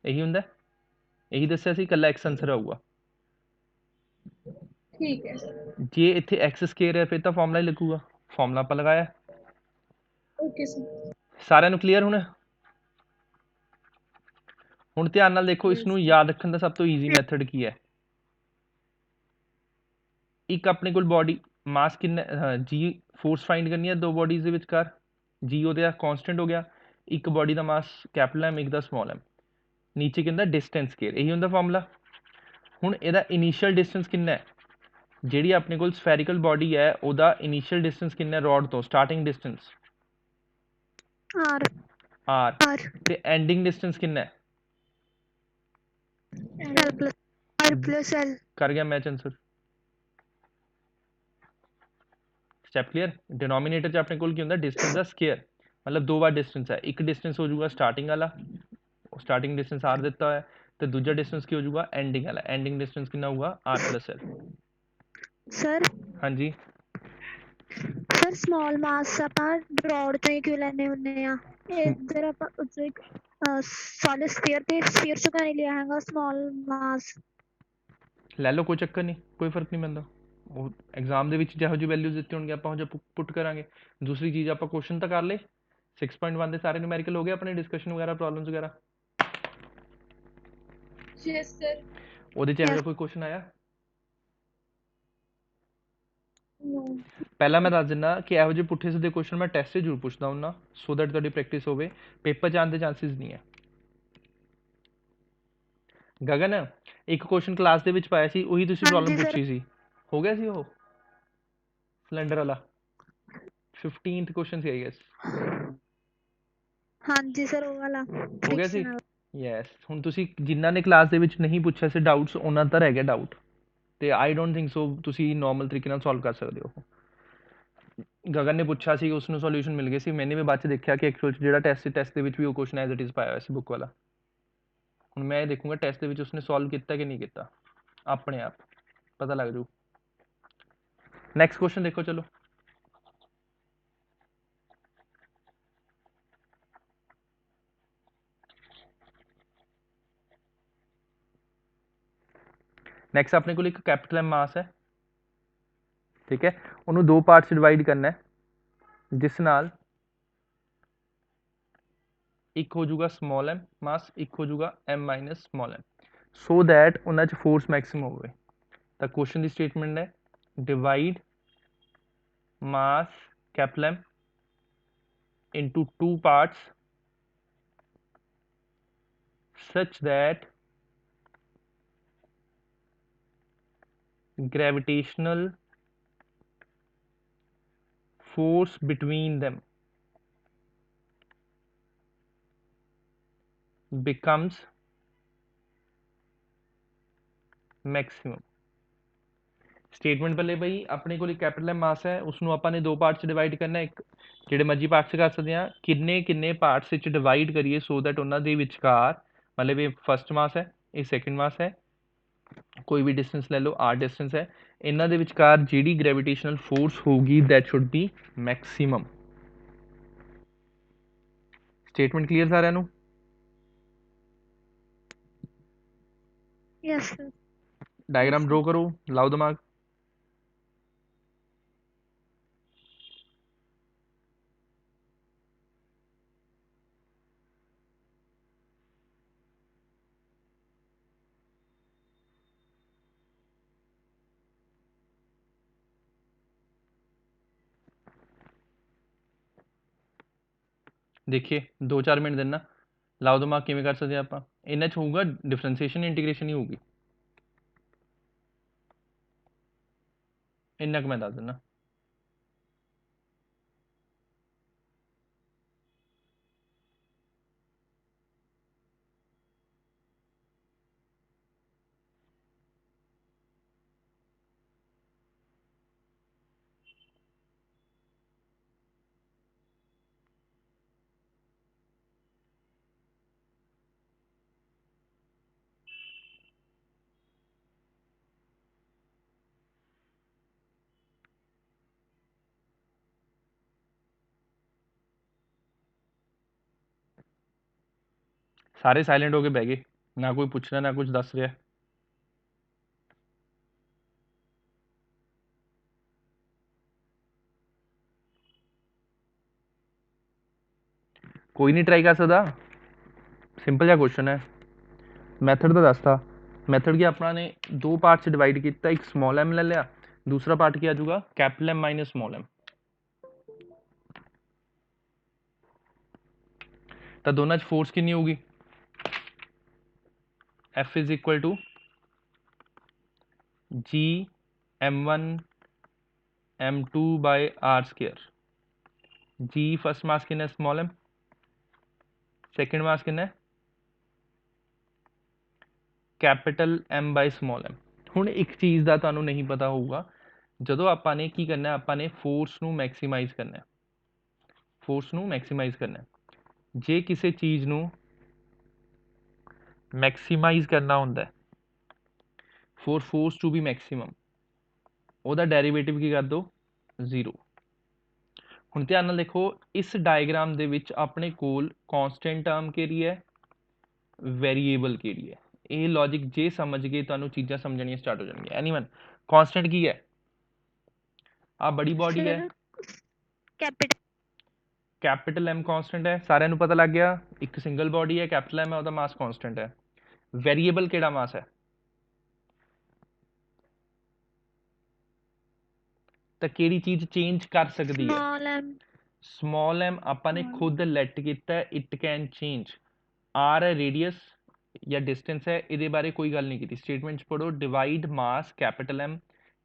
ਇਹੀ ਹੁੰਦਾ, ਇਹੀ ਦੱਸਿਆ ਸੀ, ਕੱਲਾ ਐਕਸ ਆਂਸਰ ਆਊਗਾ। ਠੀਕ ਹੈ ਸਰ। ਜੇ ਇੱਥੇ ਐਕਸ ਸਕੇਅਰ ਹੈ ਫਿਰ ਤਾਂ ਫਾਰਮੂਲਾ ਹੀ ਲੱਗੂਗਾ, ਫਾਰਮੂਲਾ ਆਪਾਂ ਲਗਾਇਆ। Okay sir. ਸਾਰਿਆਂ ਨੂੰ ਕਲੀਅਰ ਹੁਣ? ਹੁਣ ਧਿਆਨ ਨਾਲ ਦੇਖੋ, ਇਸ Yes, ਨੂੰ sir. ਯਾਦ ਰੱਖਣ ਦਾ ਸਭ ਤੋਂ ਈਜ਼ੀ ਮੈਥਡ ਕੀ ਹੈ। ਇੱਕ ਆਪਣੇ ਕੋਲ ਬੋਡੀ ਮਾਸ ਕਿੰਨਾ, ਜੀ ਫੋਰਸ ਫਾਈਂਡ ਕਰਨੀ ਹੈ ਦੋ ਬੋਡੀਜ਼ ਦੇ ਵਿਚਕਾਰ, ਜੀ ਉਹਦਾ ਕਾਂਸਟੈਂਟ ਹੋ ਗਿਆ। ਇੱਕ ਬੋਡੀ ਦਾ ਮਾਸ ਕੈਪੀਟਲ ਐਮ, ਇੱਕ ਦਾ ਸਮਾਲ ਐਮ। ਨੀਚੇ ਕੀ ਹੁੰਦਾ, ਡਿਸਟੈਂਸ ਸਕੇਅਰ, ਇਹੀ ਹੁੰਦਾ ਫਾਰਮੂਲਾ। ਹੁਣ ਇਹਦਾ ਇਨੀਸ਼ੀਅਲ ਡਿਸਟੈਂਸ ਕਿੰਨਾ ਹੈ, ਜਿਹੜੀ ਆਪਣੇ ਕੋਲ ਸਫੈਰੀਕਲ ਬੋਡੀ ਹੈ ਉਹਦਾ ਇਨੀਸ਼ੀਅਲ ਡਿਸਟੈਂਸ ਕਿੰਨਾ ਹੈ ਰੋਡ ਤੋਂ, starting distance R. R, R. ਤੇ ਐਂਡਿੰਗ ਡਿਸਟੈਂਸ ਕਿੰਨਾ ਹੈ? L plus R plus L. ਕਰ ਗਿਆ match answer. Step clear? Denominator 'ਚ ਆਪਣੇ ਕੋਲ ਕੀ ਹੁੰਦਾ, ਡਿਸਟੈਂਸ ਦਾ ਸਕੇਅਰ, ਮਤਲਬ ਦੋ ਵਾਰ ਡਿਸਟੈਂਸ ਹੈ। ਇੱਕ ਡਿਸਟੈਂਸ ਹੋ ਜਾਊਗਾ ਸਟਾਰਟਿੰਗ ਵਾਲਾ, ਸਟਾਰਟਿੰਗ ਡਿਸਟੈਂਸ ਆਰ ਦਿੱਤਾ ਹੋਇਆ, ਤੇ ਦੂਜਾ ਡਿਸਟੈਂਸ ਕੀ ਹੋ ਜਾਊਗਾ, ਐਂਡਿੰਗ ਵਾਲਾ। ਐਂਡਿੰਗ ਡਿਸਟੈਂਸ ਕਿੰਨਾ ਹੋਊਗਾ, ਆਰ ਪਲਸ ਐਲ। Sir, ਹਾਂਜੀ, sir small mass ਆਪਾਂ ਰੋਡ ਤੋਂ ਹੀ ਕਿਉਂ ਲੈਣੇ ਹੁੰਦੇ ਆ? ਇੱਧਰ ਆਪਾਂ ਉੱਧਰ ਇੱਕ solid sphere ਤੇ sphere ਚੋਂ ਕਿਉਂ ਨਹੀਂ ਲਿਆ ਹੈਗਾ small mass? ਲੈ ਲਓ, ਕੋਈ ਚੱਕਰ ਨਹੀਂ, ਕੋਈ ਫਰਕ ਨਹੀਂ ਪੈਂਦਾ। ਉਹ ਐਗਜ਼ਾਮ ਦੇ ਵਿੱਚ ਜਿਹੋ ਜਿਹੀ ਵੈਲਿਊਜ਼ ਦਿੱਤੀ ਹੋਣਗੇ ਆਪਾਂ ਉਹ ਜਿਹਾ ਪੁੱਟ ਕਰਾਂਗੇ। ਦੂਸਰੀ ਚੀਜ਼, ਆਪਾਂ ਕੁਐਸਚਨ ਤਾਂ ਕਰ ਲਏ 6.1 ਦੇ ਸਾਰੇ ਨਿਊਮੈਰੀਕਲ ਹੋ ਗਏ ਆਪਣੇ, ਡਿਸਕਸ਼ਨ ਵਗੈਰਾ, ਪ੍ਰੋਬਲਮਸ ਵਗੈਰਾ। Yes sir. ਉਹਦੇ 'ਚ ਇਹੋ Yes. ਜਿਹਾ ਕੋਈ ਕੁਐਸਚਨ ਆਇਆ? ਨੋ। ਪਹਿਲਾਂ ਮੈਂ ਦੱਸ ਦਿੰਦਾ ਕਿ ਇਹੋ ਜਿਹੇ ਪੁੱਠੇ ਸਿੱਧੇ ਕੁਐਸਚਨ ਮੈਂ ਟੈਸਟ 'ਚ ਜ਼ਰੂਰ ਪੁੱਛਦਾ ਹੁੰਦਾ, ਸੋ ਦੈਟ ਤੁਹਾਡੀ ਪ੍ਰੈਕਟਿਸ ਹੋਵੇ। ਪੇਪਰ 'ਚ ਆਉਣ ਦੇ ਚਾਂਸਿਸ ਨਹੀਂ ਹੈ। ਗਗਨ, ਇੱਕ ਕੁਐਸਚਨ ਕਲਾਸ ਦੇ ਵਿੱਚ ਪਾਇਆ ਸੀ, ਉਹੀ ਤੁਸੀਂ ਪ੍ਰੋਬਲਮ ਹਾਂਜੀ sir. ਪੁੱਛੀ ਸੀ, ਹੋ ਗਿਆ ਸੀ ਉਹ ਸਿਲੰਡਰ ਵਾਲਾ? 15th question C I guess. ਹਾਂਜੀ ਸਰ, ਉਹ ਵਾਲਾ ਹੋ ਗਿਆ ਸੀ? frictional. ਯੈਸ। ਹੁਣ ਤੁਸੀਂ ਜਿਨ੍ਹਾਂ ਨੇ ਕਲਾਸ ਦੇ ਵਿੱਚ ਨਹੀਂ ਪੁੱਛਿਆ ਸੀ ਡਾਊਟਸ, ਉਹਨਾਂ ਦਾ ਰਹਿ ਗਿਆ ਡਾਊਟ, ਤੇ ਆਈ ਡੋਂਟ ਥਿੰਕ ਸੋ ਤੁਸੀਂ ਨੋਰਮਲ ਤਰੀਕੇ ਨਾਲ ਸੋਲਵ ਕਰ ਸਕਦੇ ਹੋ। ਗਗਨ ਨੇ ਪੁੱਛਿਆ ਸੀ, ਉਸ ਨੂੰ ਸੋਲੂਸ਼ਨ ਮਿਲ ਗਏ ਸੀ। ਮੈंने ਵੀ ਬਾਅਦ ਚ ਦੇਖਿਆ ਕਿ ਐਕਚੁਅਲ ਜਿਹੜਾ ਟੈਸਟ ਦੇ ਵਿੱਚ ਵੀ ਉਹ ਕੁਐਸਚਨ ਐਜ਼ ਇਟ ਇਜ਼ ਪਾਇਆ ਹੋਇਆ ਸੀ ਬੁੱਕ ਵਾਲਾ। ਹੁਣ ਮੈਂ ਇਹ ਦੇਖੂੰਗਾ ਟੈਸਟ ਦੇ ਵਿੱਚ ਉਸਨੇ ਸੋਲਵ ਕੀਤਾ ਕਿ ਨਹੀਂ ਕੀਤਾ, ਆਪਣੇ ਆਪ ਪਤਾ ਲੱਗ ਜੂ। ਨੈਕਸਟ ਕੁਐਸਚਨ ਦੇਖੋ, ਚਲੋ। ਨੈਕਸਟ ਆਪਣੇ ਕੋਲ ਇੱਕ ਕੈਪੀਟਲ ਐਮ ਮਾਸ ਹੈ, ਠੀਕ ਹੈ। ਉਹਨੂੰ ਦੋ ਪਾਰਟਸ ਡਿਵਾਈਡ ਕਰਨਾ ਹੈ, ਜਿਸ ਨਾਲ ਇੱਕ ਹੋ ਜਾਊਗਾ ਸਮਾਲ ਐਮ ਮਾਸ, ਇੱਕ ਹੋ ਜਾਊਗਾ M minus small M, so that ਉਹਨਾਂ 'ਚ ਫੋਰਸ ਮੈਕਸਿਮਮ ਹੋਵੇ। ਤਾਂ ਕੁਐਸਚਨ ਦੀ ਸਟੇਟਮੈਂਟ ਹੈ, divide mass capital M into two parts such that gravitational force between them becomes maximum। Statement ਪਹਿਲੇ ਬਈ ਆਪਣੇ ਕੋਲ ਇੱਕ ਕੈਪੀਟਲ ਐਮ ਮਾਸ ਹੈ, ਉਸਨੂੰ ਆਪਾਂ ਨੇ ਦੋ ਪਾਰਟਸ ਡਿਵਾਈਡ ਕਰਨਾ, ਇੱਕ ਜਿਹੜੇ ਮਰਜੀ ਪਾਰਟਸ ਕਰ ਸਕਦੇ ਹਾਂ, ਕਿੰਨੇ ਕਿੰਨੇ ਪਾਰਟਸ ਵਿੱਚ ਡਿਵਾਈਡ ਕਰੀਏ ਸੋ ਦੈਟ ਉਹਨਾਂ ਦੇ ਵਿਚਕਾਰ, ਮਤਲਬ ਇਹ ਫਸਟ ਮਾਸ ਹੈ, ਇਹ ਸੈਕਿੰਡ ਮਾਸ ਹੈ, ਕੋਈ ਵੀ ਡਿਸਟੈਂਸ ਲੈ ਲਓ, ਆਰ ਡਿਸਟੈਂਸ ਹੈ, ਇਹਨਾਂ ਦੇ ਵਿਚਕਾਰ ਜਿਹੜੀ ਗ੍ਰੈਵਿਟੇਸ਼ਨਲ ਫੋਰਸ ਹੋਊਗੀ that should be maximum. Statement clear ਸਾਰਿਆਂ ਨੂੰ? Yes sir. ਡਾਇਗਰਾਮ ਡਰੋ ਕਰੋ, ਲਾਓ ਦਿਮਾਗ। ਦੇਖੀਏ 2-4 ਮਿੰਟ ਦੇਣਾ, ਲਾਓ ਦਿਮਾਗ। ਕਿਵੇਂ ਕਰ ਸਕਦੇ ਆਪਾਂ? ਇਹਨਾਂ 'ਚ ਹੋਊਗਾ ਡਿਫਰੈਂਸ਼ੀਏਸ਼ਨ ਇੰਟੀਗ੍ਰੇਸ਼ਨ ਹੀ ਹੋਊਗੀ, ਇੰਨਾ ਕੁ ਮੈਂ ਦੱਸ ਦਿੰਦਾ। सारे साइलेंट हो के बह गए, ना कोई पूछ रहा ना कुछ दस रहा। कोई नहीं ट्राई कर सकता? सिंपल जहा क्वेश्चन है। मैथड तो दसता। मैथड की अपना ने दो पार्ट च डिवाइड किया, एक स्मॉल एम ले लिया, दूसरा पार्ट क्या आ जाऊगा capital M minus small M. तो दोनों च फोर्स कितनी होगी? F is equal to G m1 m2 by are square. जी फर्स्ट मास कितना है स्मॉल एम, सेकेंड मास कितना है capital M by small m. हुण एक चीज़ का तुहानूं नहीं पता होगा, ਜਦੋਂ ਆਪਾਂ ਨੇ ਕੀ ਕਰਨਾ, ਆਪਾਂ ਨੇ ਫੋਰਸ ਨੂੰ ਮੈਕਸੀਮਾਈਜ਼ ਕਰਨਾ, ਫੋਰਸ ਨੂੰ ਮੈਕਸੀਮਾਈਜ਼ ਕਰਨਾ। ਜੇ ਕਿਸੇ ਚੀਜ਼ ਨੂੰ ਮੈਕਸੀਮਾਈਜ਼ ਕਰਨਾ ਹੁੰਦਾ for force to be maximum, ਉਹਦਾ ਡੈਰੀਵੇਟਿਵ ਕੀ ਕਰ ਦੋ 0। ਹੁਣ ਧਿਆਨ ਨਾਲ ਦੇਖੋ, ਇਸ ਡਾਇਗਰਾਮ ਦੇ ਵਿੱਚ ਆਪਣੇ ਕੋਲ ਕਾਂਸਟੈਂਟ ਟਰਮ ਕਿਹੜੀ ਹੈ, वेरीएबल ਕਿਹੜੀ ਹੈ। ਇਹ ਲੌਜਿਕ ਜੇ ਸਮਝ ਗਏ ਤੁਹਾਨੂੰ ਚੀਜ਼ਾਂ ਸਮਝਣੀਆਂ ਸਟਾਰਟ ਹੋ ਜਾਣਗੀਆਂ। ਐਨੀਵਨ ਕਾਂਸਟੈਂਟ ਕੀ ਹੈ? ਆ ਬੜੀ ਬॉडी है, कैपिटल एम कांस्टेंट है, सारे पता लग गया। एक सिंगल बॉडी है, कैपिटल एम है, ਉਹਦਾ मास कांस्टेंट है। वेरीएबल ਕਿਹੜਾ मास है? ਤਾਂ ਕਿਹੜੀ ਚੀਜ਼ ਚੇਂਜ ਕਰ ਸਕਦੀ ਹੈ? स्मॉल एम ਆਪਾਂ ਨੇ खुद ਲੈਟ ਕੀਤਾ, इट कैन चेंज। आर है रेडियस या डिस्टेंस है, ਇਹਦੇ ਬਾਰੇ ਕੋਈ ਗੱਲ ਨਹੀਂ ਕੀਤੀ। स्टेटमेंट पढ़ो, divide mass capital M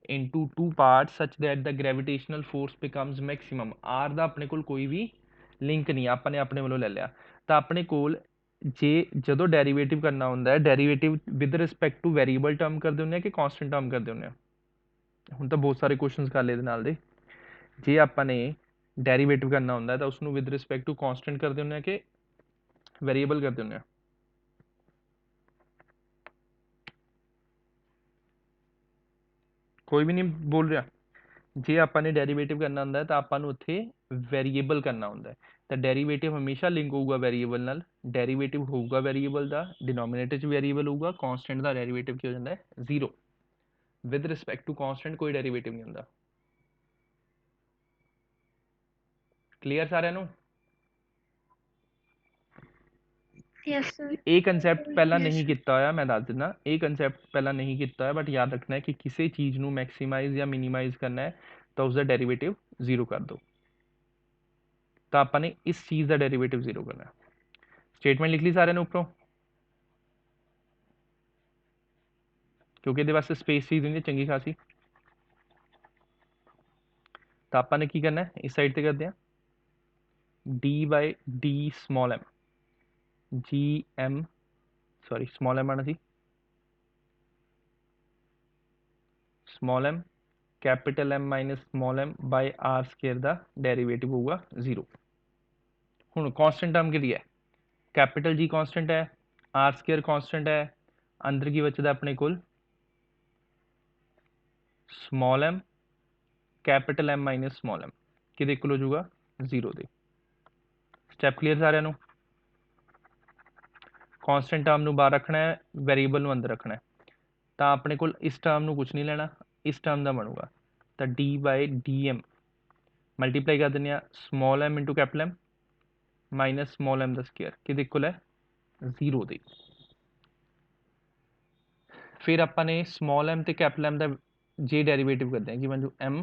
into two parts such that the gravitational force becomes maximum। R ਦਾ ਆਪਣੇ ਕੋਲ ਕੋਈ ਵੀ ਲਿੰਕ ਨਹੀਂ, ਆਪਾਂ ਨੇ ਆਪਣੇ ਵੱਲੋਂ ਲੈ ਲਿਆ। ਤਾਂ ਆਪਣੇ ਕੋਲ ਜੇ ਜਦੋਂ ਡੈਰੀਵੇਟਿਵ ਕਰਨਾ ਹੁੰਦਾ ਹੈ, derivative with respect to variable term ਕਰਦੇ ਹੁੰਦੇ ਆ ਕਿ ਕਾਂਸਟੈਂਟ ਟਰਮ ਕਰਦੇ ਹੁੰਦੇ ਆ? ਹੁਣ ਤਾਂ ਬਹੁਤ ਸਾਰੇ ਕੁਐਸਚਨਸ ਕਰ ਲਏ ਇਹਦੇ ਨਾਲ ਦੇ। ਜੇ ਆਪਾਂ ਨੇ ਡੈਰੀਵੇਟਿਵ ਕਰਨਾ ਹੁੰਦਾ ਤਾਂ ਉਸਨੂੰ ਵਿਦ ਰਿਸਪੈਕਟ ਟੂ ਕਾਂਸਟੈਂਟ ਕਰਦੇ ਹੁੰਦੇ ਆ ਕਿ ਵੈਰੀਏਬਲ ਕਰਦੇ ਹੁੰਦੇ ਆ? ਕੋਈ ਵੀ ਨਹੀਂ ਬੋਲ ਰਿਹਾ। ਜੇ ਆਪਾਂ ਨੇ ਡੈਰੀਵੇਟਿਵ ਕਰਨਾ ਹੁੰਦਾ ਤਾਂ ਆਪਾਂ ਨੂੰ ਉੱਥੇ ਵੈਰੀਏਬਲ ਕਰਨਾ ਹੁੰਦਾ। ਤਾਂ ਡੈਰੀਵੇਟਿਵ ਹਮੇਸ਼ਾ ਲਿੰਕ ਹੋਊਗਾ ਵੈਰੀਏਬਲ ਨਾਲ। ਡੈਰੀਵੇਟਿਵ ਹੋਊਗਾ ਵੈਰੀਏਬਲ ਦਾ, ਡਿਨੋਮੀਨੇਟਰ 'ਚ ਵੈਰੀਏਬਲ ਹੋਊਗਾ, ਕਾਂਸਟੈਂਟ ਦਾ ਡੈਰੀਵੇਟਿਵ ਕੀ ਹੋ ਜਾਂਦਾ ਹੈ 0। ਵਿਦ ਰਿਸਪੈਕਟ ਟੂ ਕਾਂਸਟੈਂਟ ਕੋਈ ਡੈਰੀਵੇਟਿਵ ਨਹੀਂ ਹੁੰਦਾ। ਕਲੀਅਰ ਸਾਰਿਆਂ ਨੂੰ? ਇਹ ਕਨਸੈਪਟ ਪਹਿਲਾਂ ਨਹੀਂ ਕੀਤਾ ਹੋਇਆ, ਮੈਂ ਦੱਸ ਦਿੰਦਾ। ਇਹ ਕਨਸੈਪਟ ਪਹਿਲਾਂ ਨਹੀਂ ਕੀਤਾ ਹੋਇਆ, ਬਟ ਯਾਦ ਰੱਖਣਾ ਹੈ ਕਿ ਕਿਸੇ ਚੀਜ਼ ਨੂੰ ਮੈਕਸੀਮਾਈਜ਼ ਜਾਂ ਮਿਨੀਮਾਈਜ਼ ਕਰਨਾ ਹੈ ਤਾਂ ਉਸਦਾ ਡੈਰੀਵੇਟਿਵ 0 ਕਰ ਦਿਓ। ਤਾਂ ਆਪਾਂ ਨੇ ਇਸ ਚੀਜ਼ ਦਾ ਡੈਰੀਵੇਟਿਵ 0 ਕਰਨਾ। ਸਟੇਟਮੈਂਟ ਲਿਖ ਲਈ ਸਾਰਿਆਂ ਨੇ ਉੱਪਰੋਂ, ਕਿਉਂਕਿ ਇਹਦੇ ਵਾਸਤੇ ਸਪੇਸ ਚਾਹੀਦੀ ਹੁੰਦੀ ਚੰਗੀ ਖਾਸੀ। ਤਾਂ ਆਪਾਂ ਨੇ ਕੀ ਕਰਨਾ, ਇਸ ਸਾਈਡ ਤੇ ਕਰਦੇ ਹਾਂ d by d small m, G M sorry small m आना सी, small m capital M minus small m by are square का डेरीवेटिव होगा 0। हूँ कॉन्स्टेंट टर्म कि है कैपिटल जी कॉन्स्टेंट है, आर स्केयर कॉन्स्टेंट है, अंदर की बचता अपने को small m capital M minus small m कि इक्वल हो जाऊगा 0 दे। स्टैप क्लीयर सारे? कॉन्स्टेंट टर्म ਨੂੰ ਬਾਹਰ ਰੱਖਣਾ ਹੈ, वेरीएबल ਨੂੰ अंदर रखना है। तो अपने को इस टर्म ਨੂੰ कुछ नहीं लेना, इस टर्म का बनूगा। तो D by D M multiply कर दें small M into capital M minus small M का स्केयर कि इक्वल है 0 दे। फिर अपने स्मॉल एम तो कैपिटल एम का जे डेरीवेटिव करते हैं कि बन जो M